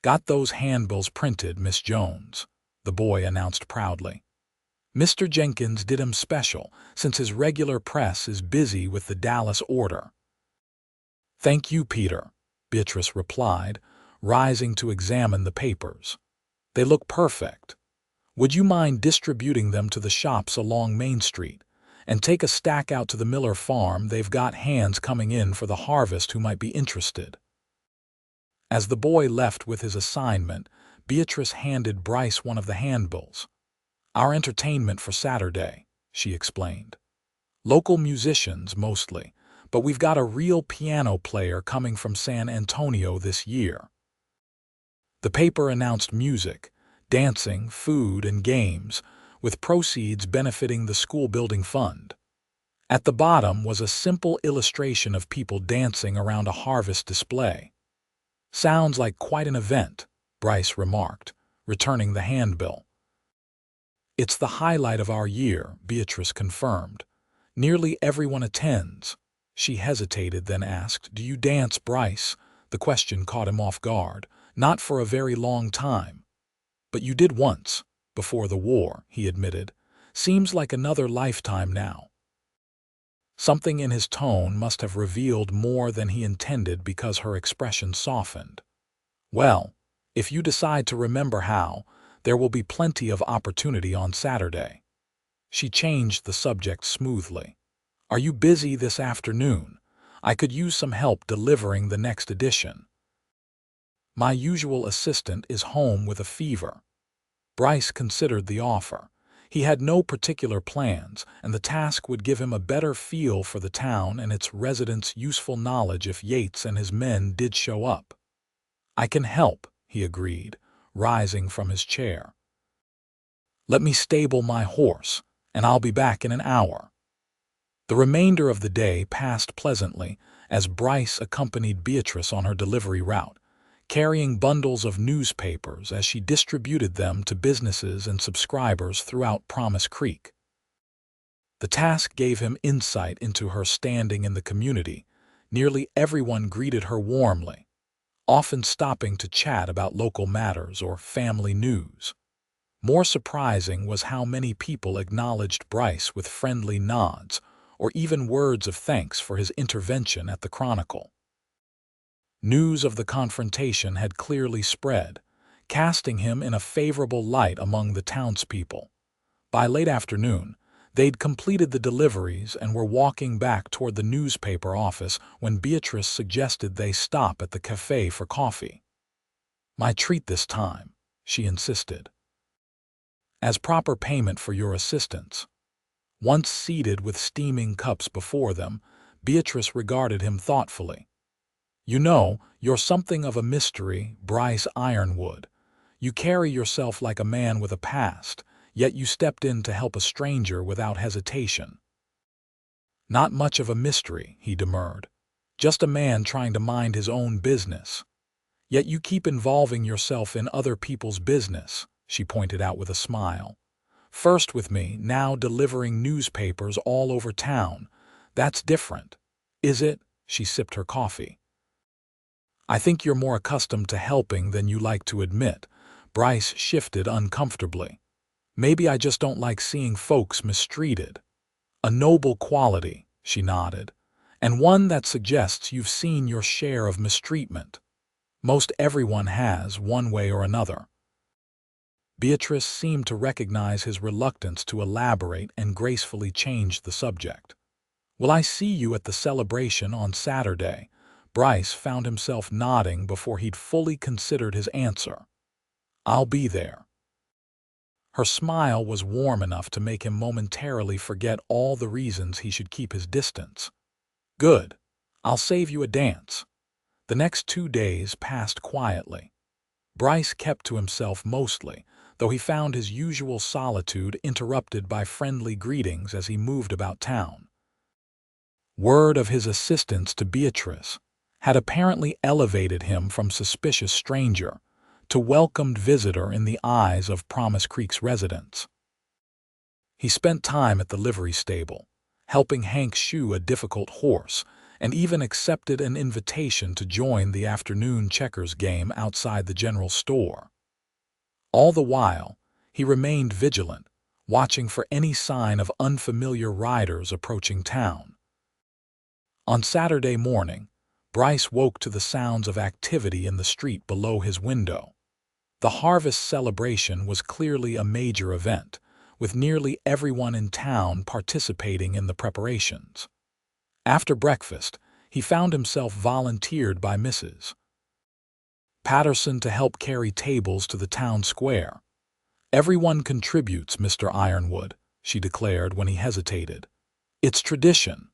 Got those handbills printed, Miss Jones, the boy announced proudly. Mr. Jenkins did 'em special, since his regular press is busy with the Dallas order. Thank you, Peter, Beatrice replied, rising to examine the papers. They look perfect. Would you mind distributing them to the shops along Main Street? And take a stack out to the Miller farm. They've got hands coming in for the harvest who might be interested. As the boy left with his assignment, Beatrice handed Bryce one of the handbills. Our entertainment for Saturday, she explained. Local musicians mostly, but we've got a real piano player coming from San Antonio this year. The paper announced music, dancing, food, and games, with proceeds benefiting the school building fund. At the bottom was a simple illustration of people dancing around a harvest display. Sounds like quite an event, Bryce remarked, returning the handbill. It's the highlight of our year, Beatrice confirmed. Nearly everyone attends. She hesitated, then asked, Do you dance, Bryce? The question caught him off guard. Not for a very long time. But you did once, before the war, he admitted. Seems like another lifetime now. Something in his tone must have revealed more than he intended because her expression softened. Well, if you decide to remember how, there will be plenty of opportunity on Saturday. She changed the subject smoothly. Are you busy this afternoon? I could use some help delivering the next edition. My usual assistant is home with a fever. Bryce considered the offer. He had no particular plans, and the task would give him a better feel for the town and its residents' useful knowledge if Yates and his men did show up. I can help, he agreed, rising from his chair. Let me stable my horse, and I'll be back in an hour. The remainder of the day passed pleasantly as Bryce accompanied Beatrice on her delivery route, carrying bundles of newspapers as she distributed them to businesses and subscribers throughout Promise Creek. The task gave him insight into her standing in the community. Nearly everyone greeted her warmly, often stopping to chat about local matters or family news. More surprising was how many people acknowledged Bryce with friendly nods or even words of thanks for his intervention at the Chronicle. News of the confrontation had clearly spread. casting him in a favorable light among the townspeople. By late afternoon, they'd completed the deliveries and were walking back toward the newspaper office when Beatrice suggested they stop at the cafe for coffee. "My treat this time," she insisted, "as proper payment for your assistance." Once seated with steaming cups before them, Beatrice regarded him thoughtfully. "You know, you're something of a mystery, Bryce Ironwood. You carry yourself like a man with a past, yet you stepped in to help a stranger without hesitation." "Not much of a mystery," he demurred. "Just a man trying to mind his own business." "Yet you keep involving yourself in other people's business," she pointed out with a smile. "First with me, now delivering newspapers all over town. That's different, is it?" She sipped her coffee. "I think you're more accustomed to helping than you like to admit." Bryce shifted uncomfortably. "Maybe I just don't like seeing folks mistreated." "A noble quality," she nodded, "and one that suggests you've seen your share of mistreatment. Most everyone has, one way or another." Beatrice seemed to recognize his reluctance to elaborate and gracefully changed the subject. "Will I see you at the celebration on Saturday?" Bryce found himself nodding before he'd fully considered his answer. "I'll be there." Her smile was warm enough to make him momentarily forget all the reasons he should keep his distance. "Good. I'll save you a dance." The next 2 days passed quietly. Bryce kept to himself mostly, though he found his usual solitude interrupted by friendly greetings as he moved about town. Word of his assistance to Beatrice had apparently elevated him from suspicious stranger to welcomed visitor in the eyes of Promise Creek's residents. He spent time at the livery stable, helping Hank shoe a difficult horse, and even accepted an invitation to join the afternoon checkers game outside the general store. All the while, he remained vigilant, watching for any sign of unfamiliar riders approaching town. On Saturday morning, Bryce woke to the sounds of activity in the street below his window. The harvest celebration was clearly a major event, with nearly everyone in town participating in the preparations. After breakfast, he found himself volunteered by Mrs. Patterson to help carry tables to the town square. "Everyone contributes, Mr. Ironwood," she declared when he hesitated. "It's tradition."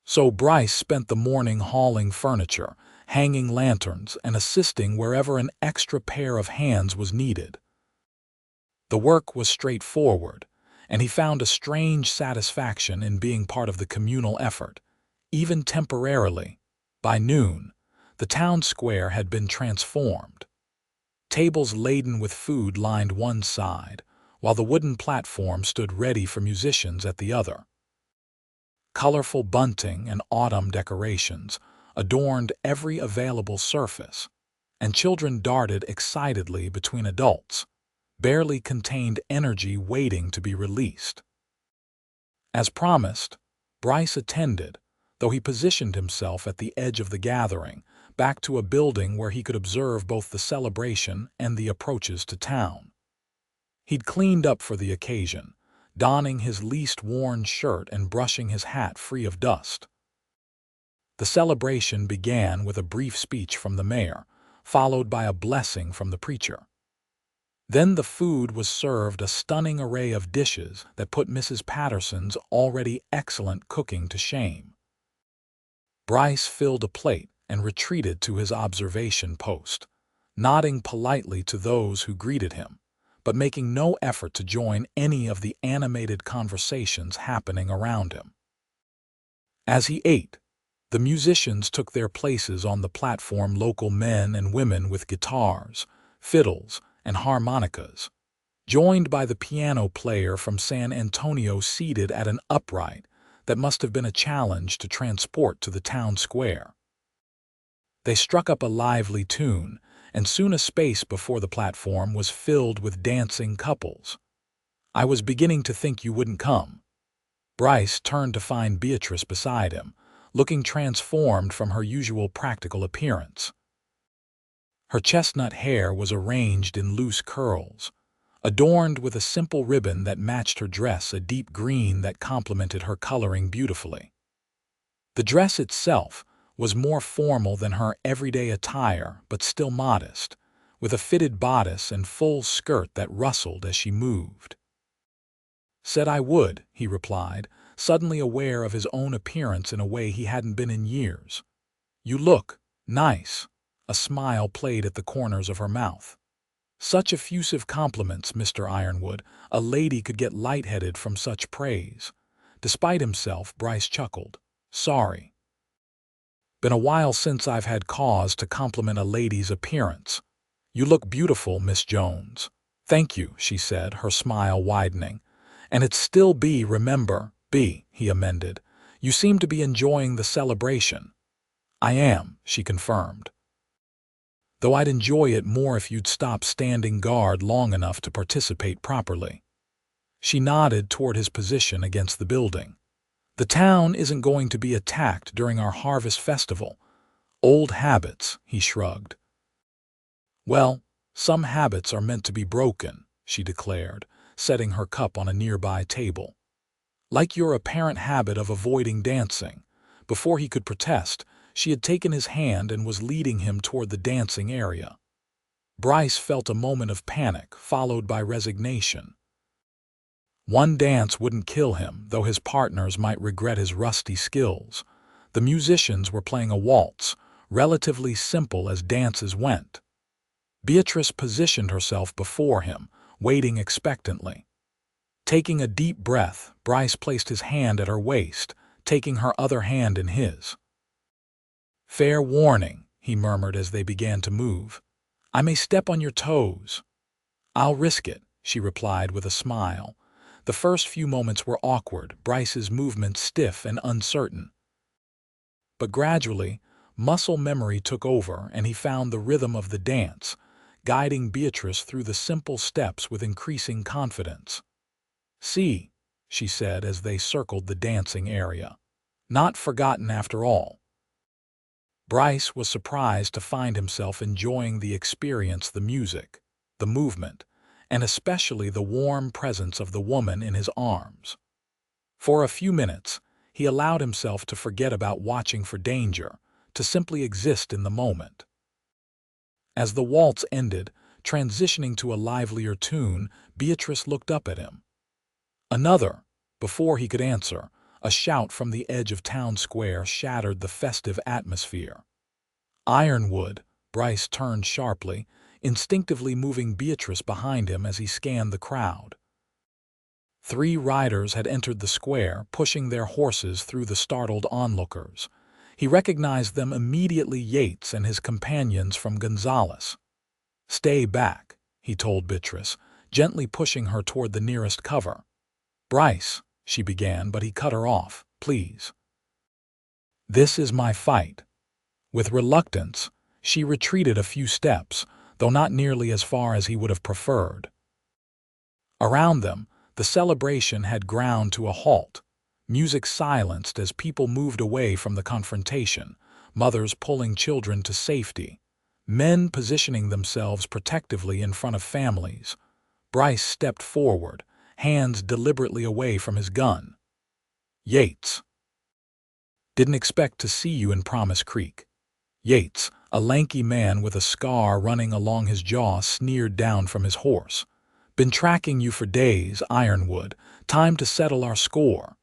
So Bryce spent the morning hauling furniture, hanging lanterns, and assisting wherever an extra pair of hands was needed. The work was straightforward, and he found a strange satisfaction in being part of the communal effort, even temporarily. By noon, the town square had been transformed. Tables laden with food lined one side, while the wooden platform stood ready for musicians at the other. Colorful bunting and autumn decorations adorned every available surface, and children darted excitedly between adults, barely contained energy waiting to be released. As promised, Bryce attended, though he positioned himself at the edge of the gathering, back to a building where he could observe both the celebration and the approaches to town. He'd cleaned up for the occasion, donning his least worn shirt and brushing his hat free of dust. The celebration began with a brief speech from the mayor, followed by a blessing from the preacher. Then the food was served, a stunning array of dishes that put Mrs. Patterson's already excellent cooking to shame. Bryce filled a plate and retreated to his observation post, nodding politely to those who greeted him, but making no effort to join any of the animated conversations happening around him. As he ate, the musicians took their places on the platform, local men and women with guitars, fiddles, and harmonicas, joined by the piano player from San Antonio seated at an upright that must have been a challenge to transport to the town square. They struck up a lively tune, and soon a space before the platform was filled with dancing couples. "I was beginning to think you wouldn't come." Bryce turned to find Beatrice beside him, looking transformed from her usual practical appearance. Her chestnut hair was arranged in loose curls, adorned with a simple ribbon that matched her dress, a deep green that complemented her coloring beautifully. The dress itself was more formal than her everyday attire, but still modest, with a fitted bodice and full skirt that rustled as she moved. "Said I would," he replied, suddenly aware of his own appearance in a way he hadn't been in years. "You look nice." A smile played at the corners of her mouth. "Such effusive compliments, Mr. Ironwood. A lady could get lightheaded from such praise." Despite himself, Bryce chuckled. "Sorry. Been a while since I've had cause to compliment a lady's appearance. You look beautiful, Miss Jones." "Thank you," she said, her smile widening. "And it's still B, remember, B," he amended. "You seem to be enjoying the celebration." "I am," she confirmed. "Though I'd enjoy it more if you'd stop standing guard long enough to participate properly." She nodded toward his position against the building. "The town isn't going to be attacked during our harvest festival." "Old habits," he shrugged. "Well, some habits are meant to be broken," she declared, setting her cup on a nearby table. "Like your apparent habit of avoiding dancing." Before he could protest, she had taken his hand and was leading him toward the dancing area. Bryce felt a moment of panic, followed by resignation. One dance wouldn't kill him, though his partners might regret his rusty skills. The musicians were playing a waltz, relatively simple as dances went. Beatrice positioned herself before him, waiting expectantly. Taking a deep breath, Bryce placed his hand at her waist, taking her other hand in his. "Fair warning," he murmured as they began to move. "I may step on your toes." "I'll risk it," she replied with a smile. The first few moments were awkward, Bryce's movements stiff and uncertain. But gradually, muscle memory took over and he found the rhythm of the dance, guiding Beatrice through the simple steps with increasing confidence. "See," she said as they circled the dancing area. "Not forgotten after all." Bryce was surprised to find himself enjoying the experience, the music, the movement, and especially the warm presence of the woman in his arms. For a few minutes, he allowed himself to forget about watching for danger, to simply exist in the moment. As the waltz ended, transitioning to a livelier tune, Beatrice looked up at him. "Another." Before he could answer, a shout from the edge of town square shattered the festive atmosphere. "Ironwood!" Bryce turned sharply, instinctively moving Beatrice behind him as he scanned the crowd. 3 riders had entered the square, pushing their horses through the startled onlookers. He recognized them immediately, Yates and his companions from Gonzales. "Stay back," he told Beatrice, gently pushing her toward the nearest cover. "Bryce," she began, but he cut her off. "Please. This is my fight." With reluctance, she retreated a few steps, though not nearly as far as he would have preferred. Around them, the celebration had ground to a halt. Music silenced as people moved away from the confrontation, mothers pulling children to safety, men positioning themselves protectively in front of families. Bryce stepped forward, hands deliberately away from his gun. "Yates. Didn't expect to see you in Promise Creek." Yates, a lanky man with a scar running along his jaw, sneered down from his horse. "Been tracking you for days, Ironwood. Time to settle our score."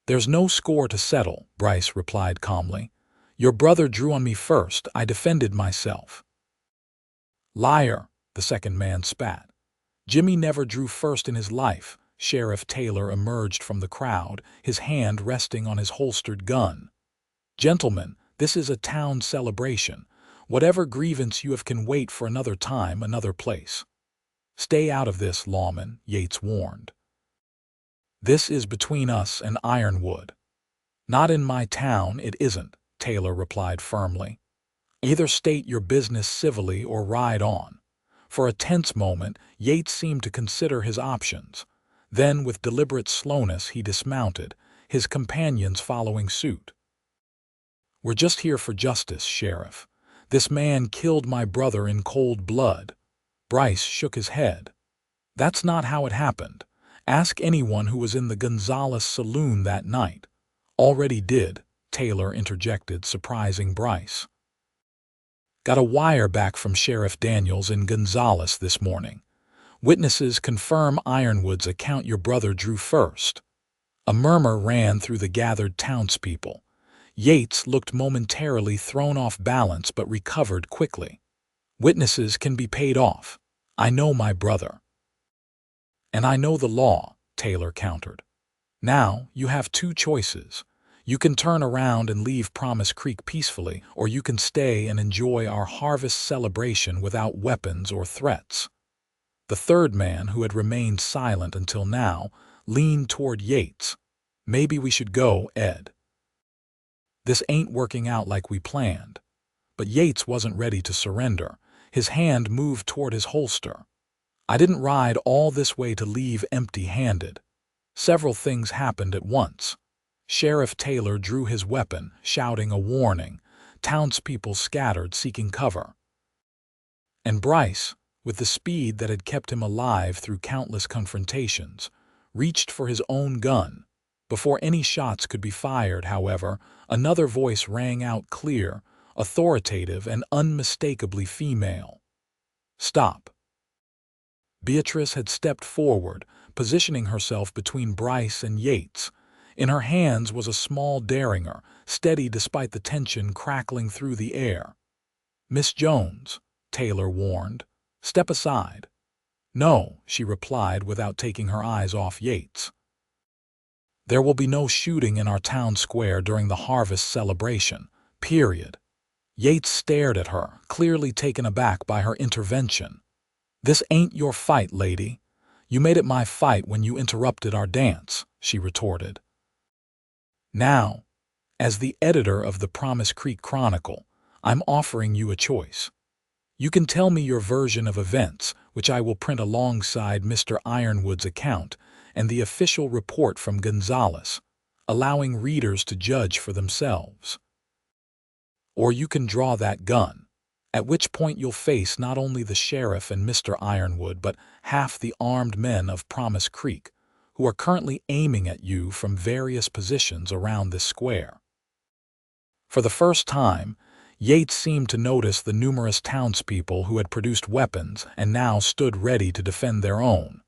"There's no score to settle," Bryce replied calmly. "Your brother drew on me first. I defended myself." "Liar," the second man spat. "Jimmy never drew first in his life." Sheriff Taylor emerged from the crowd, his hand resting on his holstered gun. "Gentlemen, this is a town celebration. Whatever grievance you have can wait for another time, another place." "Stay out of this, lawman," Yates warned. "This is between us and Ironwood." "Not in my town, it isn't," Taylor replied firmly. "Either state your business civilly or ride on." For a tense moment, Yates seemed to consider his options. Then, with deliberate slowness, he dismounted, his companions following suit. "We're just here for justice, Sheriff. This man killed my brother in cold blood." Bryce shook his head. "That's not how it happened. Ask anyone who was in the Gonzales saloon that night." "Already did," Taylor interjected, surprising Bryce. "Got a wire back from Sheriff Daniels in Gonzales this morning. Witnesses confirm Ironwood's account your brother drew first." A murmur ran through the gathered townspeople. Yates looked momentarily thrown off balance but recovered quickly. "Witnesses can be paid off. I know my brother." "And I know the law," Taylor countered. "Now, you have two choices. You can turn around and leave Promise Creek peacefully, or you can stay and enjoy our harvest celebration without weapons or threats." The third man, who had remained silent until now, leaned toward Yates. "Maybe we should go, Ed. This ain't working out like we planned." But Yates wasn't ready to surrender. His hand moved toward his holster. "I didn't ride all this way to leave empty-handed." Several things happened at once. Sheriff Taylor drew his weapon, shouting a warning. Townspeople scattered, seeking cover. And Bryce, with the speed that had kept him alive through countless confrontations, reached for his own gun. Before any shots could be fired, however, another voice rang out clear, authoritative, and unmistakably female. "Stop." Beatrice had stepped forward, positioning herself between Bryce and Yates. In her hands was a small derringer, steady despite the tension crackling through the air. "Miss Jones," Taylor warned, "step aside." "No," she replied without taking her eyes off Yates. "There will be no shooting in our town square during the harvest celebration, period." Yates stared at her, clearly taken aback by her intervention. "This ain't your fight, lady. You made it my fight when you interrupted our dance," she retorted. "Now, as the editor of the Promise Creek Chronicle, I'm offering you a choice. You can tell me your version of events, which I will print alongside Mr. Ironwood's account and the official report from Gonzales, allowing readers to judge for themselves. Or you can draw that gun, at which point you'll face not only the sheriff and Mr. Ironwood, but half the armed men of Promise Creek, who are currently aiming at you from various positions around this square." For the first time, Yates seemed to notice the numerous townspeople who had produced weapons and now stood ready to defend their own.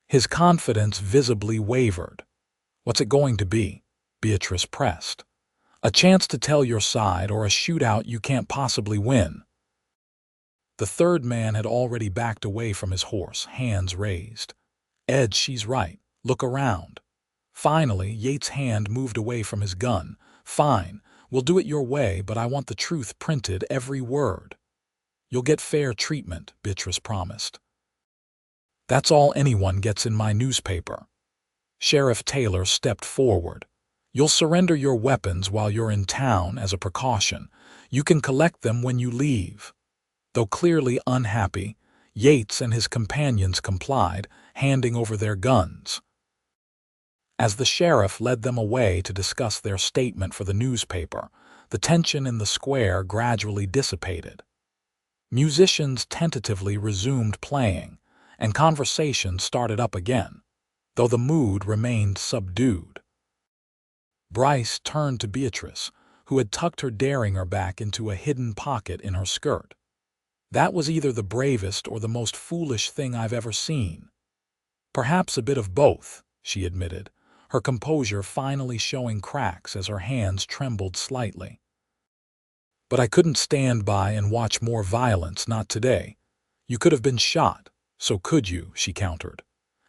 His confidence visibly wavered. "What's it going to be?" Beatrice pressed. "A chance to tell your side or a shootout you can't possibly win?" The third man had already backed away from his horse, hands raised. "Ed, she's right. Look around." Finally, Yates' hand moved away from his gun. "Fine. We'll do it your way, but I want the truth printed, every word." "You'll get fair treatment," Beatrice promised. "That's all anyone gets in my newspaper." Sheriff Taylor stepped forward. "You'll surrender your weapons while you're in town as a precaution. You can collect them when you leave." Though clearly unhappy, Yates and his companions complied, handing over their guns. As the sheriff led them away to discuss their statement for the newspaper, the tension in the square gradually dissipated. Musicians tentatively resumed playing, and conversation started up again, though the mood remained subdued. Bryce turned to Beatrice, who had tucked her derringer back into a hidden pocket in her skirt. "That was either the bravest or the most foolish thing I've ever seen." "Perhaps a bit of both," she admitted, her composure finally showing cracks as her hands trembled slightly. "But I couldn't stand by and watch more violence, not today. You could have been shot, so could you," she countered.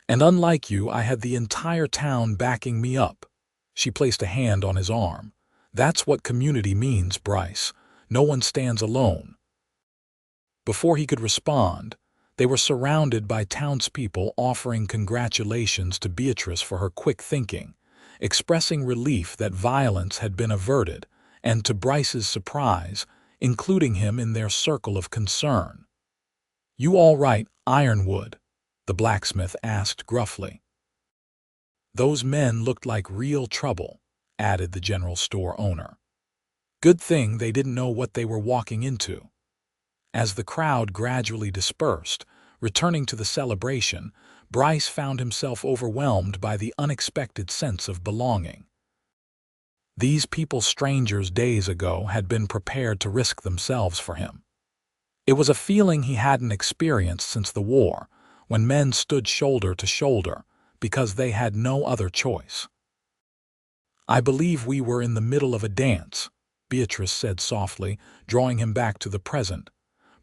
"And unlike you, I had the entire town backing me up." She placed a hand on his arm. "That's what community means, Bryce. No one stands alone." Before he could respond, they were surrounded by townspeople offering congratulations to Beatrice for her quick thinking, expressing relief that violence had been averted, and to Bryce's surprise, including him in their circle of concern. "You all right, Ironwood?" the blacksmith asked gruffly. "Those men looked like real trouble," added the general store owner. Good thing they didn't know what they were walking into. As the crowd gradually dispersed, returning to the celebration, Bryce found himself overwhelmed by the unexpected sense of belonging. These people strangers days ago had been prepared to risk themselves for him. It was a feeling he hadn't experienced since the war, when men stood shoulder to shoulder, because they had no other choice. "I believe we were in the middle of a dance," Beatrice said softly, drawing him back to the present.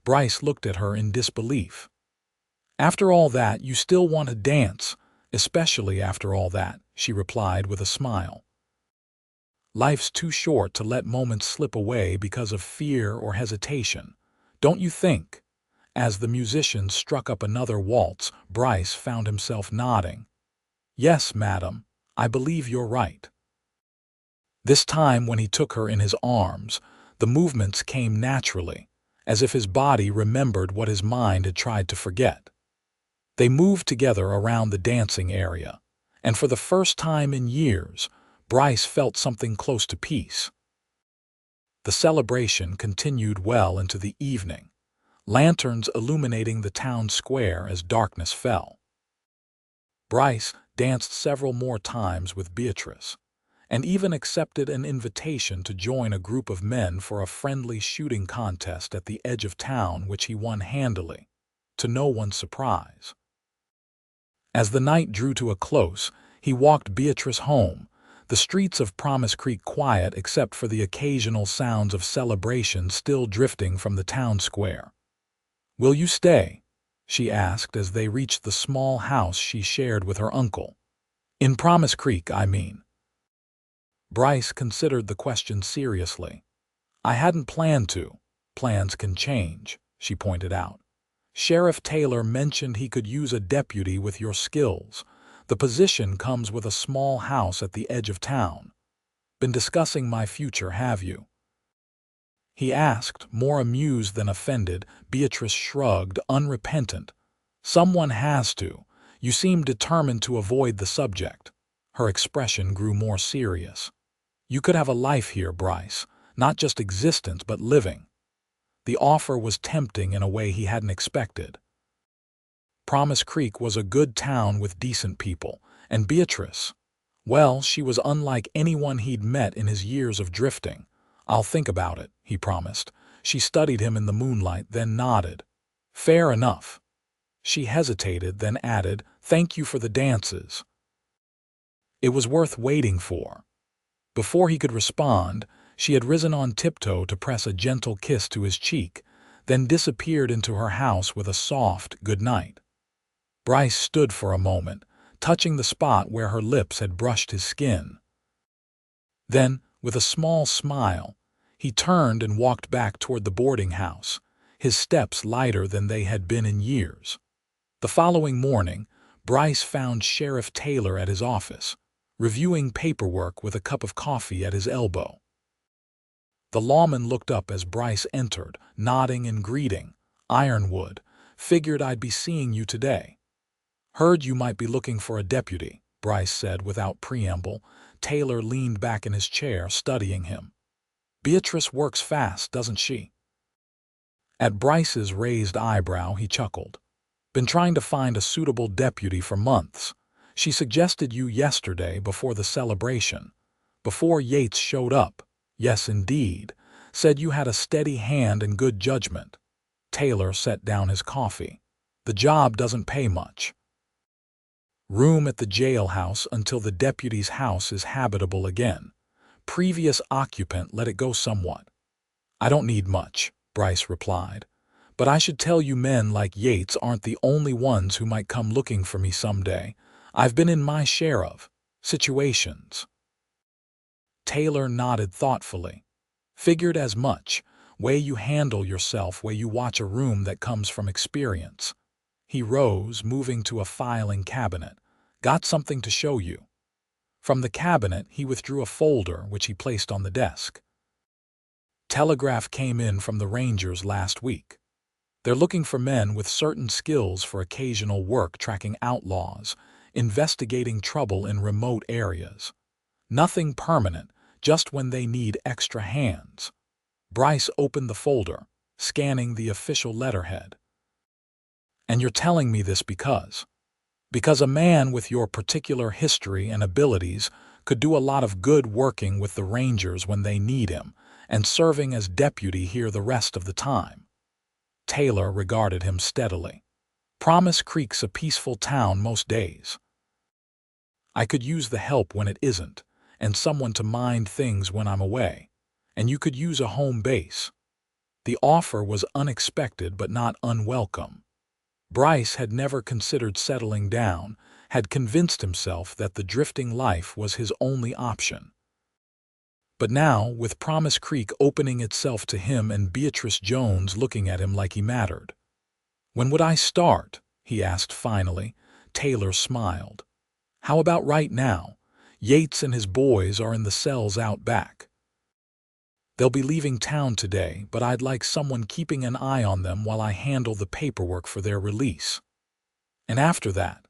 Bryce looked at her in disbelief. "After all that, you still want to dance, especially after all that," she replied with a smile. "Life's too short to let moments slip away because of fear or hesitation, don't you think?" As the musicians struck up another waltz, Bryce found himself nodding. "Yes, madam, I believe you're right." This time when he took her in his arms, the movements came naturally, as if his body remembered what his mind had tried to forget. They moved together around the dancing area, and for the first time in years, Bryce felt something close to peace. The celebration continued well into the evening, lanterns illuminating the town square as darkness fell. Bryce danced several more times with Beatrice, and even accepted an invitation to join a group of men for a friendly shooting contest at the edge of town, which he won handily, to no one's surprise. As the night drew to a close, he walked Beatrice home, the streets of Promise Creek quiet except for the occasional sounds of celebration still drifting from the town square. "Will you stay?" she asked as they reached the small house she shared with her uncle. "In Promise Creek, I mean." Bryce considered the question seriously. "I hadn't planned to. Plans can change," she pointed out. "Sheriff Taylor mentioned he could use a deputy with your skills. The position comes with a small house at the edge of town. Been discussing my future, have you?" he asked, more amused than offended. Beatrice shrugged, unrepentant. "Someone has to. You seem determined to avoid the subject." Her expression grew more serious. "You could have a life here, Bryce, not just existence but living." The offer was tempting in a way he hadn't expected. Promise Creek was a good town with decent people, and Beatrice, well, she was unlike anyone he'd met in his years of drifting. "I'll think about it," he promised. She studied him in the moonlight, then nodded. "Fair enough." She hesitated, then added, "Thank you for the dances." It was worth waiting for. Before he could respond, she had risen on tiptoe to press a gentle kiss to his cheek, then disappeared into her house with a soft good night. Bryce stood for a moment, touching the spot where her lips had brushed his skin. Then, with a small smile, he turned and walked back toward the boarding house, his steps lighter than they had been in years. The following morning, Bryce found Sheriff Taylor at his office, reviewing paperwork with a cup of coffee at his elbow. The lawman looked up as Bryce entered, nodding and greeting. "Ironwood, figured I'd be seeing you today." "Heard you might be looking for a deputy," Bryce said without preamble. Taylor leaned back in his chair, studying him. "Beatrice works fast, doesn't she?" At Bryce's raised eyebrow, he chuckled. "Been trying to find a suitable deputy for months. She suggested you yesterday before the celebration. Before Yates showed up. Yes, indeed. Said you had a steady hand and good judgment." Taylor set down his coffee. "The job doesn't pay much. Room at the jailhouse until the deputy's house is habitable again. Previous occupant let it go somewhat." "I don't need much," Bryce replied. "But I should tell you men like Yates aren't the only ones who might come looking for me someday. I've been in my share of situations." Taylor nodded thoughtfully. "Figured as much. Way you handle yourself, way you watch a room that comes from experience." He rose, moving to a filing cabinet. "Got something to show you." From the cabinet, he withdrew a folder, which he placed on the desk. "Telegraph came in from the Rangers last week. They're looking for men with certain skills for occasional work tracking outlaws, investigating trouble in remote areas. Nothing permanent, just when they need extra hands. Bryce opened the folder, scanning the official letterhead. "And you're telling me this because a man with your particular history and abilities could do a lot of good working with the Rangers when they need him, and serving as deputy here the rest of the time." Taylor regarded him steadily. "Promise Creek's a peaceful town most days. I could use the help when it isn't, and someone to mind things when I'm away. And you could use a home base." The offer was unexpected but not unwelcome. Bryce had never considered settling down, had convinced himself that the drifting life was his only option. But now, with Promise Creek opening itself to him and Beatrice Jones looking at him like he mattered. "When would I start?" he asked finally. Taylor smiled. "How about right now? Yates and his boys are in the cells out back. They'll be leaving town today, but I'd like someone keeping an eye on them while I handle the paperwork for their release. And after that,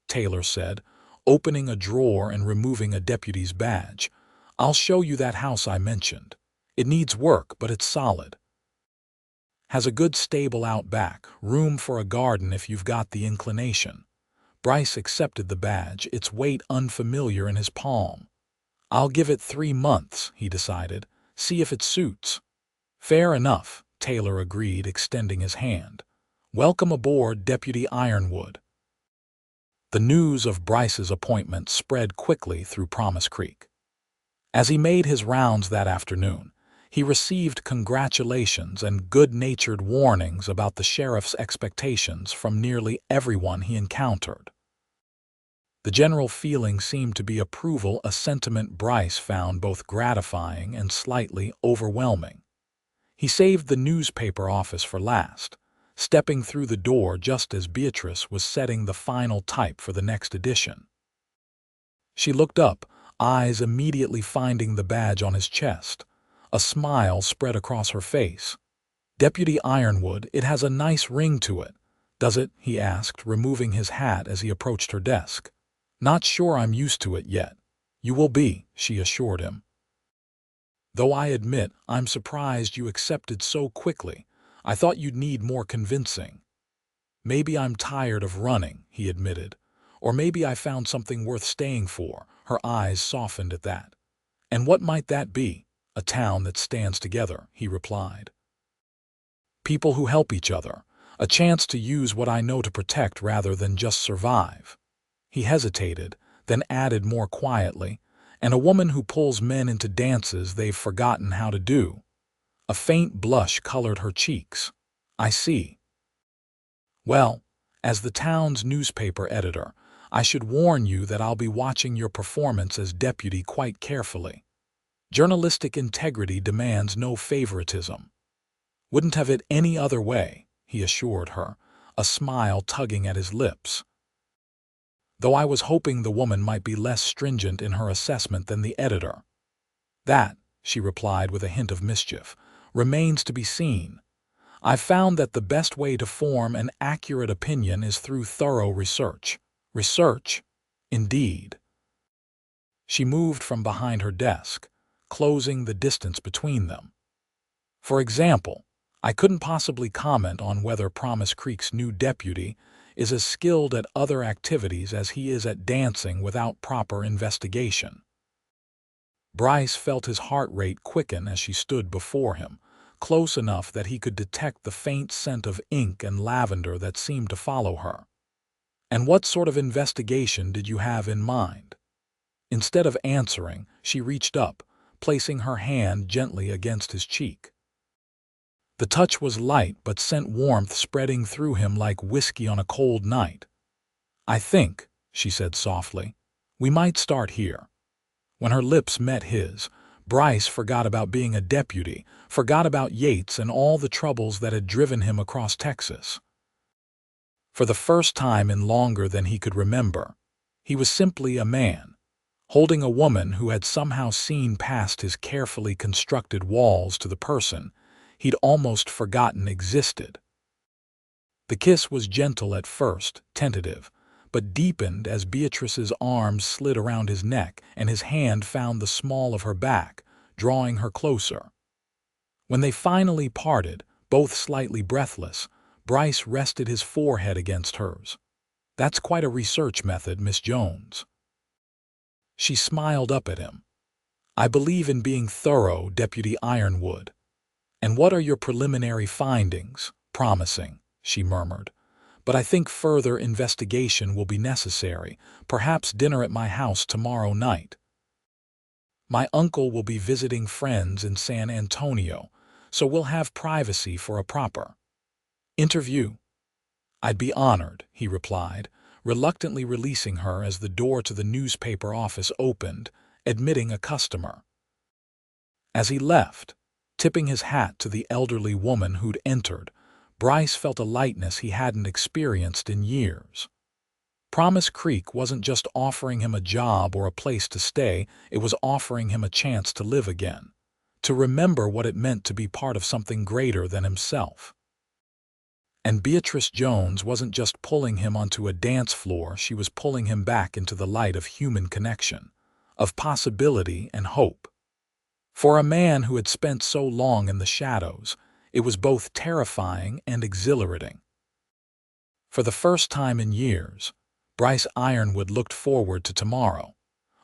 Taylor said, opening a drawer and removing a deputy's badge, "I'll show you that house I mentioned. It needs work, but it's solid. Has a good stable out back, room for a garden if you've got the inclination." Bryce accepted the badge, its weight unfamiliar in his palm. "I'll give it 3 months, he decided. "See if it suits." "Fair enough," Taylor agreed, extending his hand. "Welcome aboard, Deputy Ironwood." The news of Bryce's appointment spread quickly through Promise Creek. As he made his rounds that afternoon, he received congratulations and good-natured warnings about the sheriff's expectations from nearly everyone he encountered. The general feeling seemed to be approval, a sentiment Bryce found both gratifying and slightly overwhelming. He saved the newspaper office for last, stepping through the door just as Beatrice was setting the final type for the next edition. She looked up, eyes immediately finding the badge on his chest. A smile spread across her face. "Deputy Ironwood, it has a nice ring to it, does it?" he asked, removing his hat as he approached her desk. "Not sure I'm used to it yet." "You will be," she assured him. "Though I admit I'm surprised you accepted so quickly. I thought you'd need more convincing." "Maybe I'm tired of running," he admitted. "Or maybe I found something worth staying for." Her eyes softened at that. "And what might that be?" "A town that stands together," he replied. "People who help each other. A chance to use what I know to protect rather than just survive." He hesitated, then added more quietly, "And a woman who pulls men into dances they've forgotten how to do." A faint blush colored her cheeks. "I see. Well, as the town's newspaper editor, I should warn you that I'll be watching your performance as deputy quite carefully. Journalistic integrity demands no favoritism." "Wouldn't have it any other way," he assured her, a smile tugging at his lips. "Though I was hoping the woman might be less stringent in her assessment than the editor." "That," she replied with a hint of mischief, "remains to be seen. I've found that the best way to form an accurate opinion is through thorough research." "Research? Indeed." She moved from behind her desk, closing the distance between them. "For example, I couldn't possibly comment on whether Promise Creek's new deputy is as skilled at other activities as he is at dancing without proper investigation." Bryce felt his heart rate quicken as she stood before him, close enough that he could detect the faint scent of ink and lavender that seemed to follow her. "And what sort of investigation did you have in mind?" Instead of answering, she reached up, placing her hand gently against his cheek. The touch was light but sent warmth spreading through him like whiskey on a cold night. "I think," she said softly, "we might start here." When her lips met his, Bryce forgot about being a deputy, forgot about Yates and all the troubles that had driven him across Texas. For the first time in longer than he could remember, he was simply a man, holding a woman who had somehow seen past his carefully constructed walls to the person he'd almost forgotten existed. The kiss was gentle at first, tentative, but deepened as Beatrice's arms slid around his neck and his hand found the small of her back, drawing her closer. When they finally parted, both slightly breathless, Bryce rested his forehead against hers. "That's quite a research method, Miss Jones." She smiled up at him. "I believe in being thorough, Deputy Ironwood." "And what are your preliminary findings?" "Promising," she murmured. "But I think further investigation will be necessary, perhaps dinner at my house tomorrow night. My uncle will be visiting friends in San Antonio, so we'll have privacy for a proper interview." "I'd be honored," he replied, reluctantly releasing her as the door to the newspaper office opened, admitting a customer. As he left, tipping his hat to the elderly woman who'd entered, Bryce felt a lightness he hadn't experienced in years. Promise Creek wasn't just offering him a job or a place to stay, it was offering him a chance to live again, to remember what it meant to be part of something greater than himself. And Beatrice Jones wasn't just pulling him onto a dance floor, she was pulling him back into the light of human connection, of possibility and hope. For a man who had spent so long in the shadows, it was both terrifying and exhilarating. For the first time in years, Bryce Ironwood looked forward to tomorrow.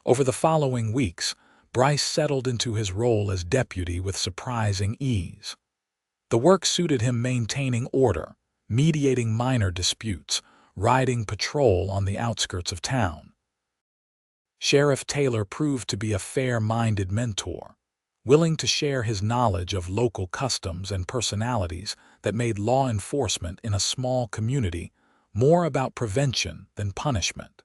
Over the following weeks, Bryce settled into his role as deputy with surprising ease. The work suited him, maintaining order, mediating minor disputes, riding patrol on the outskirts of town. Sheriff Taylor proved to be a fair-minded mentor, willing to share his knowledge of local customs and personalities that made law enforcement in a small community more about prevention than punishment.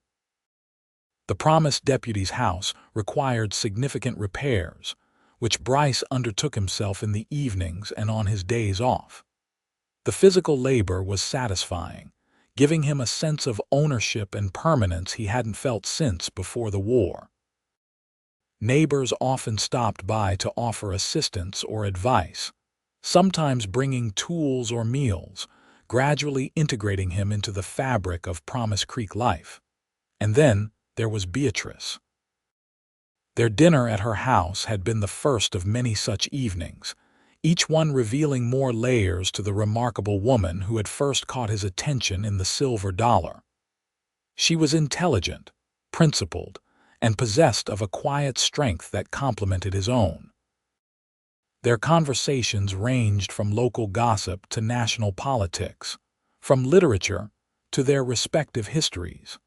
The promised deputy's house required significant repairs, which Bryce undertook himself in the evenings and on his days off. The physical labor was satisfying, giving him a sense of ownership and permanence he hadn't felt since before the war. Neighbors often stopped by to offer assistance or advice, sometimes bringing tools or meals, gradually integrating him into the fabric of Promise Creek life. And then there was Beatrice. Their dinner at her house had been the first of many such evenings, each one revealing more layers to the remarkable woman who had first caught his attention in the silver dollar. She was intelligent, principled, and possessed of a quiet strength that complemented his own. Their conversations ranged from local gossip to national politics, from literature to their respective histories.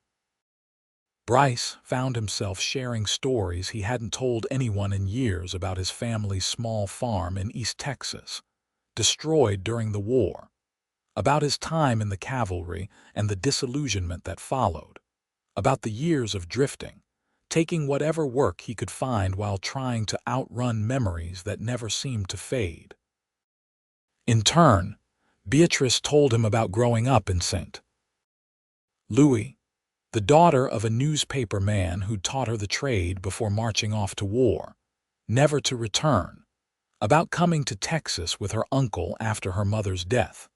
Bryce found himself sharing stories he hadn't told anyone in years about his family's small farm in East Texas, destroyed during the war, about his time in the cavalry and the disillusionment that followed, about the years of drifting, taking whatever work he could find while trying to outrun memories that never seemed to fade. In turn, Beatrice told him about growing up in St. Louis, the daughter of a newspaper man who taught her the trade before marching off to war, never to return, about coming to Texas with her uncle after her mother's death,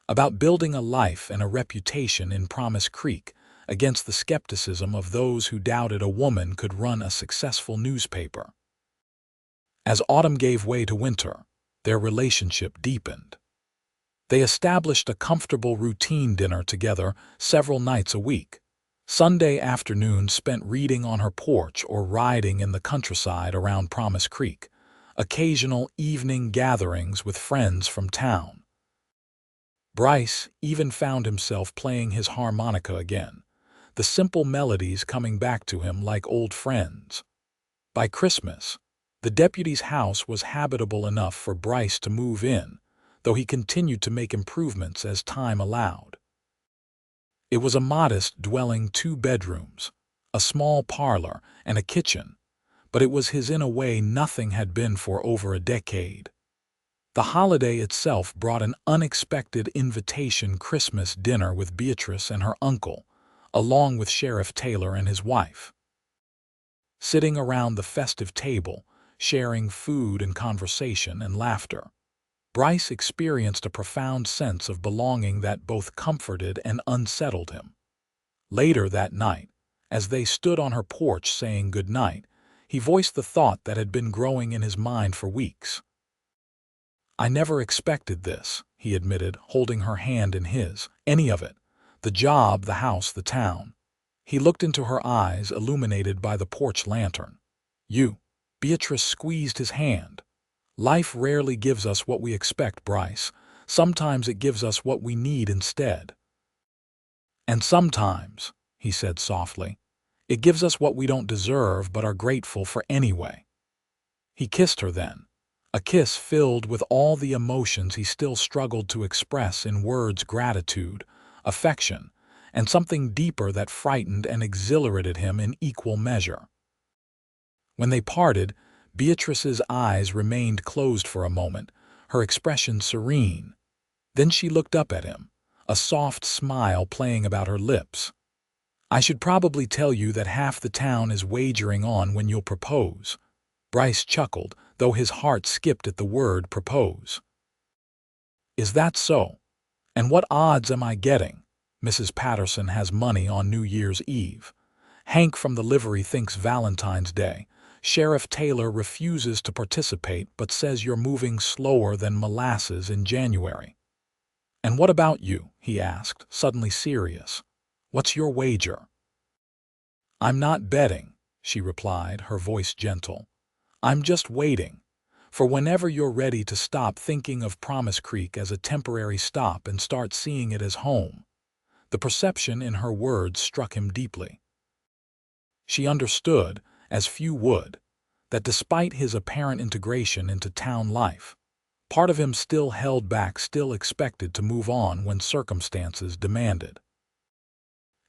about building a life and a reputation in Promise Creek against the skepticism of those who doubted a woman could run a successful newspaper. As autumn gave way to winter, their relationship deepened. They established a comfortable routine dinner together several nights a week, Sunday afternoons spent reading on her porch or riding in the countryside around Promise Creek, occasional evening gatherings with friends from town. Bryce even found himself playing his harmonica again, the simple melodies coming back to him like old friends. By Christmas, the deputy's house was habitable enough for Bryce to move in, though he continued to make improvements as time allowed. It was a modest dwelling, 2 bedrooms, a small parlor, and a kitchen, but it was his in a way nothing had been for over a decade. The holiday itself brought an unexpected invitation: Christmas dinner with Beatrice and her uncle, along with Sheriff Taylor and his wife. Sitting around the festive table, sharing food and conversation and laughter, Bryce experienced a profound sense of belonging that both comforted and unsettled him. Later that night, as they stood on her porch saying good night, he voiced the thought that had been growing in his mind for weeks. "I never expected this," he admitted, holding her hand in his. "Any of it. The job, the house, the town." He looked into her eyes, illuminated by the porch lantern. "You." Beatrice squeezed his hand. "Life rarely gives us what we expect, Bryce. Sometimes it gives us what we need instead." "And sometimes," he said softly, "it gives us what we don't deserve but are grateful for anyway." He kissed her then, a kiss filled with all the emotions he still struggled to express in words: gratitude, affection, and something deeper that frightened and exhilarated him in equal measure. When they parted, Beatrice's eyes remained closed for a moment, her expression serene. Then she looked up at him, a soft smile playing about her lips. "I should probably tell you that half the town is wagering on when you'll propose." Bryce chuckled, though his heart skipped at the word propose. "Is that so? And what odds am I getting? Mrs. Patterson has money on New Year's Eve. Hank from the livery thinks Valentine's Day. Sheriff Taylor refuses to participate but says you're moving slower than molasses in January. And what about you?" he asked, suddenly serious. "What's your wager?" "I'm not betting," she replied, her voice gentle. "I'm just waiting for whenever you're ready to stop thinking of Promise Creek as a temporary stop and start seeing it as home." The perception in her words struck him deeply. She understood, as few would, that despite his apparent integration into town life, part of him still held back, still expected to move on when circumstances demanded.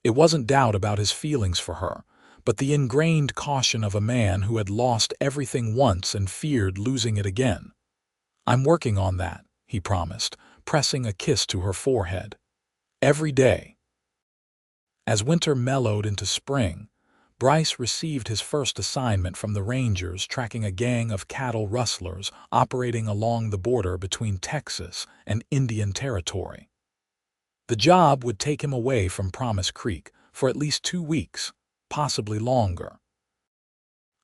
It wasn't doubt about his feelings for her, but the ingrained caution of a man who had lost everything once and feared losing it again. "I'm working on that," he promised, pressing a kiss to her forehead. "Every day." As winter mellowed into spring, Bryce received his first assignment from the Rangers, tracking a gang of cattle rustlers operating along the border between Texas and Indian Territory. The job would take him away from Promise Creek for at least 2 weeks, possibly longer.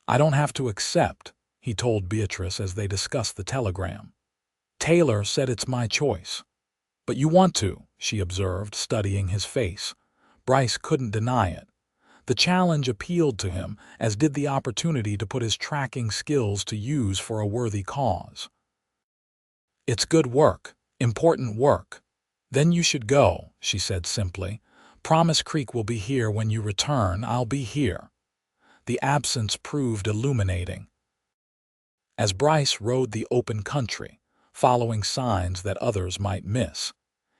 "I don't have to accept," he told Beatrice as they discussed the telegram. "Taylor said it's my choice." "But you want to," she observed, studying his face. Bryce couldn't deny it. The challenge appealed to him, as did the opportunity to put his tracking skills to use for a worthy cause. "It's good work, important work." "Then you should go," she said simply. "Promise Creek will be here when you return. I'll be here." The absence proved illuminating. As Bryce rode the open country, following signs that others might miss,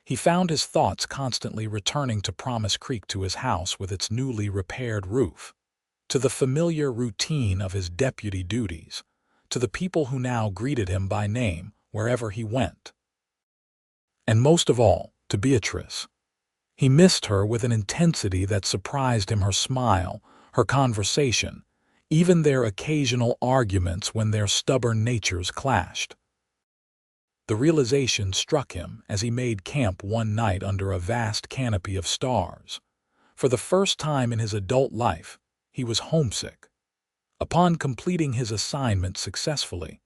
he found his thoughts constantly returning to Promise Creek, to his house with its newly repaired roof, to the familiar routine of his deputy duties, to the people who now greeted him by name wherever he went. And most of all, to Beatrice. He missed her with an intensity that surprised him: her smile, her conversation, even their occasional arguments when their stubborn natures clashed. The realization struck him as he made camp one night under a vast canopy of stars. For the first time in his adult life, he was homesick. Upon completing his assignment successfully,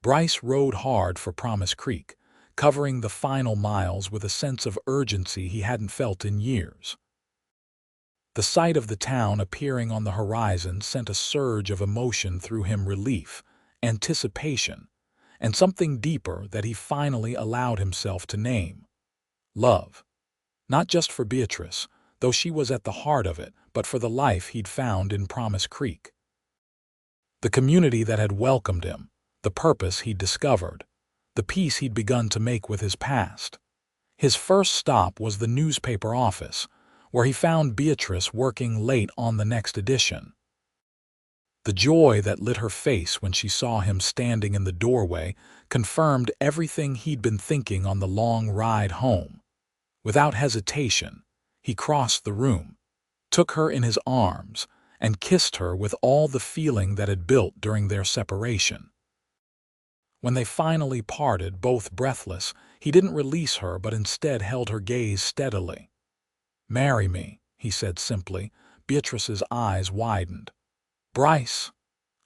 Bryce rode hard for Promise Creek, covering the final miles with a sense of urgency he hadn't felt in years. The sight of the town appearing on the horizon sent a surge of emotion through him: relief, anticipation, and something deeper that he finally allowed himself to name: love. Not just for Beatrice, though she was at the heart of it, but for the life he'd found in Promise Creek. The community that had welcomed him, the purpose he'd discovered, the peace he'd begun to make with his past. His first stop was the newspaper office, where he found Beatrice working late on the next edition. The joy that lit her face when she saw him standing in the doorway confirmed everything he'd been thinking on the long ride home. Without hesitation, he crossed the room, took her in his arms, and kissed her with all the feeling that had built during their separation. When they finally parted, both breathless, he didn't release her but instead held her gaze steadily. "Marry me," he said simply. Beatrice's eyes widened. "Bryce,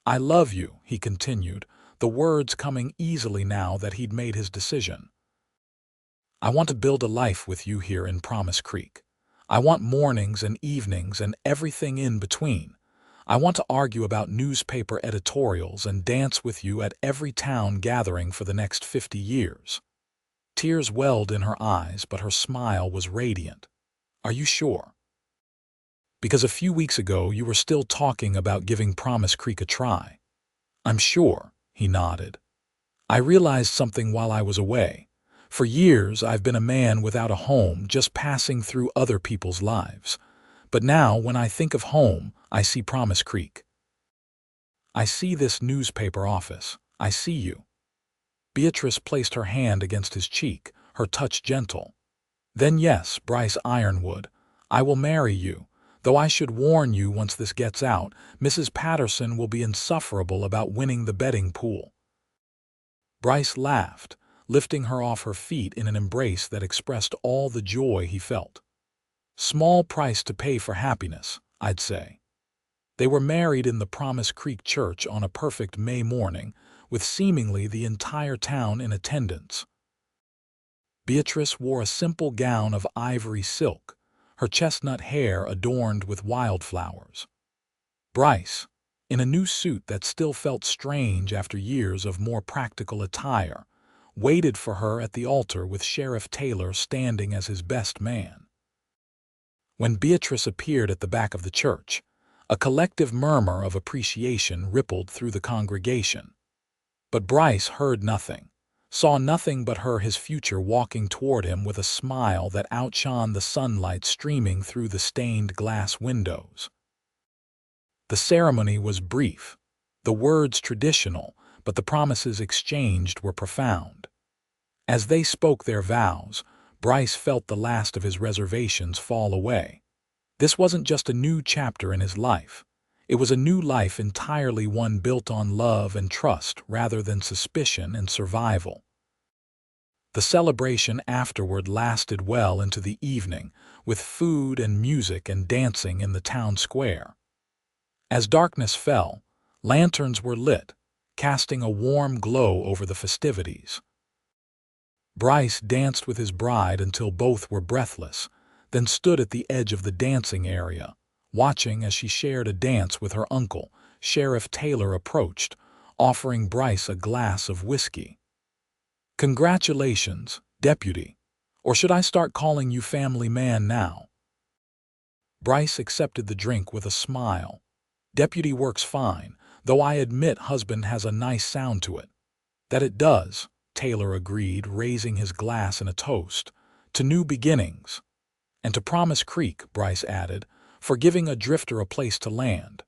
I love you," he continued, the words coming easily now that he'd made his decision. "I want to build a life with you here in Promise Creek. I want mornings and evenings and everything in between. I want to argue about newspaper editorials and dance with you at every town gathering for the next 50 years. Tears welled in her eyes, but her smile was radiant. "Are you sure? Because a few weeks ago you were still talking about giving Promise Creek a try." "I'm sure," he nodded. "I realized something while I was away. For years I've been a man without a home, just passing through other people's lives. But now when I think of home, I see Promise Creek. I see this newspaper office. I see you." Beatrice placed her hand against his cheek, her touch gentle. "Then yes, Bryce Ironwood, I will marry you. Though I should warn you, once this gets out, Mrs. Patterson will be insufferable about winning the betting pool." Bryce laughed, lifting her off her feet in an embrace that expressed all the joy he felt. "Small price to pay for happiness, I'd say." They were married in the Promise Creek Church on a perfect May morning, with seemingly the entire town in attendance. Beatrice wore a simple gown of ivory silk, her chestnut hair adorned with wildflowers. Bryce, in a new suit that still felt strange after years of more practical attire, waited for her at the altar with Sheriff Taylor standing as his best man. When Beatrice appeared at the back of the church, a collective murmur of appreciation rippled through the congregation. But Bryce heard nothing, saw nothing but her, his future, walking toward him with a smile that outshone the sunlight streaming through the stained glass windows. The ceremony was brief, the words traditional, but the promises exchanged were profound. As they spoke their vows, Bryce felt the last of his reservations fall away. This wasn't just a new chapter in his life. It was a new life entirely, one built on love and trust rather than suspicion and survival. The celebration afterward lasted well into the evening, with food and music and dancing in the town square. As darkness fell, lanterns were lit, casting a warm glow over the festivities. Bryce danced with his bride until both were breathless, then stood at the edge of the dancing area, watching as she shared a dance with her uncle. Sheriff Taylor approached, offering Bryce a glass of whiskey. "Congratulations, Deputy. Or should I start calling you family man now?" Bryce accepted the drink with a smile. "Deputy works fine, though I admit husband has a nice sound to it." "That it does," Taylor agreed, raising his glass in a toast. "To new beginnings." "And to Promise Creek," Bryce added, "for giving a drifter a place to land."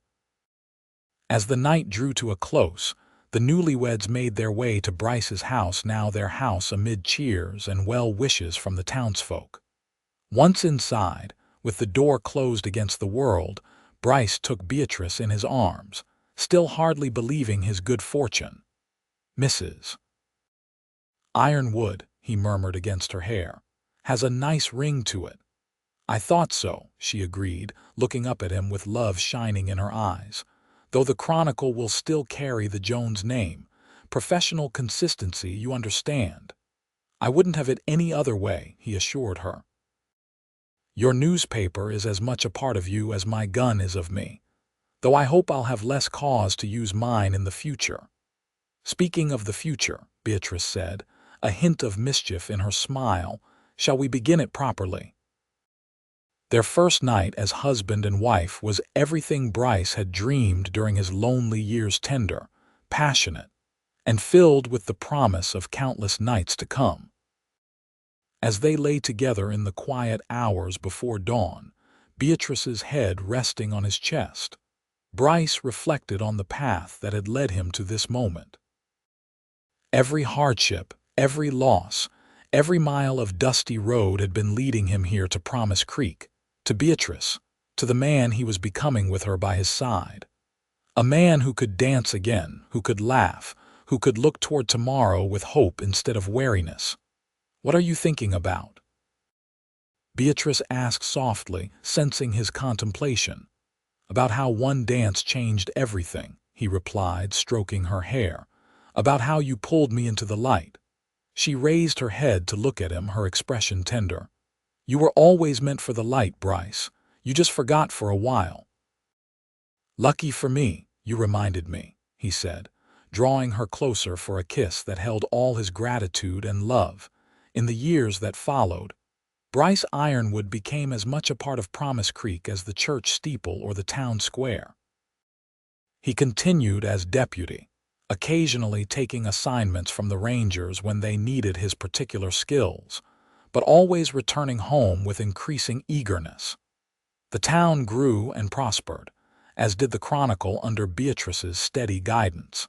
As the night drew to a close, the newlyweds made their way to Bryce's house, now their house, amid cheers and well wishes from the townsfolk. Once inside, with the door closed against the world, Bryce took Beatrice in his arms, still hardly believing his good fortune. "Mrs. Ironwood," he murmured against her hair, "has a nice ring to it." "I thought so," she agreed, looking up at him with love shining in her eyes. "Though the Chronicle will still carry the Jones name. Professional consistency, you understand." "I wouldn't have it any other way," he assured her. "Your newspaper is as much a part of you as my gun is of me, though I hope I'll have less cause to use mine in the future." "Speaking of the future," Beatrice said, a hint of mischief in her smile, "shall we begin it properly?" Their first night as husband and wife was everything Bryce had dreamed during his lonely years, tender, passionate, and filled with the promise of countless nights to come. As they lay together in the quiet hours before dawn, Beatrice's head resting on his chest, Bryce reflected on the path that had led him to this moment. Every hardship, every loss, every mile of dusty road had been leading him here to Promise Creek, to Beatrice, to the man he was becoming with her by his side. A man who could dance again, who could laugh, who could look toward tomorrow with hope instead of weariness. "What are you thinking about?" Beatrice asked softly, sensing his contemplation. About how one dance changed everything, he replied, stroking her hair. About how you pulled me into the light. She raised her head to look at him, her expression tender. You were always meant for the light, Bryce. You just forgot for a while. Lucky for me, you reminded me, he said, drawing her closer for a kiss that held all his gratitude and love. In the years that followed, Bryce Ironwood became as much a part of Promise Creek as the church steeple or the town square. He continued as deputy, occasionally taking assignments from the Rangers when they needed his particular skills, but always returning home with increasing eagerness. The town grew and prospered, as did the Chronicle under Beatrice's steady guidance.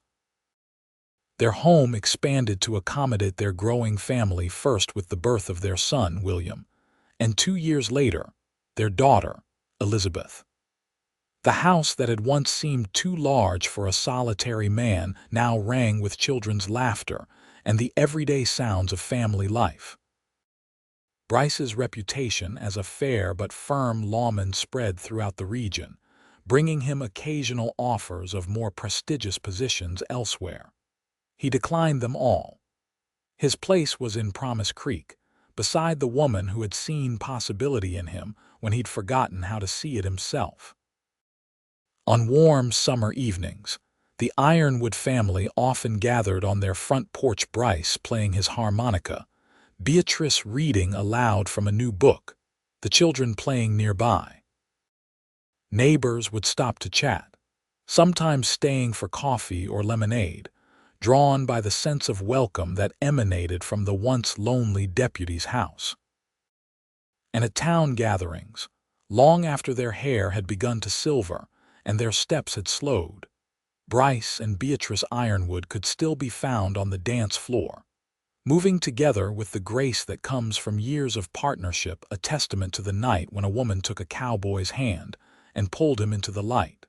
Their home expanded to accommodate their growing family, first with the birth of their son, William, and 2 years later, their daughter, Elizabeth. The house that had once seemed too large for a solitary man now rang with children's laughter and the everyday sounds of family life. Bryce's reputation as a fair but firm lawman spread throughout the region, bringing him occasional offers of more prestigious positions elsewhere. He declined them all. His place was in Promise Creek, beside the woman who had seen possibility in him when he'd forgotten how to see it himself. On warm summer evenings, the Ironwood family often gathered on their front porch, Bryce playing his harmonica, Beatrice reading aloud from a new book, the children playing nearby. Neighbors would stop to chat, sometimes staying for coffee or lemonade, drawn by the sense of welcome that emanated from the once lonely deputy's house. And at town gatherings, long after their hair had begun to silver and their steps had slowed, Bryce and Beatrice Ironwood could still be found on the dance floor, moving together with the grace that comes from years of partnership, a testament to the night when a woman took a cowboy's hand and pulled him into the light.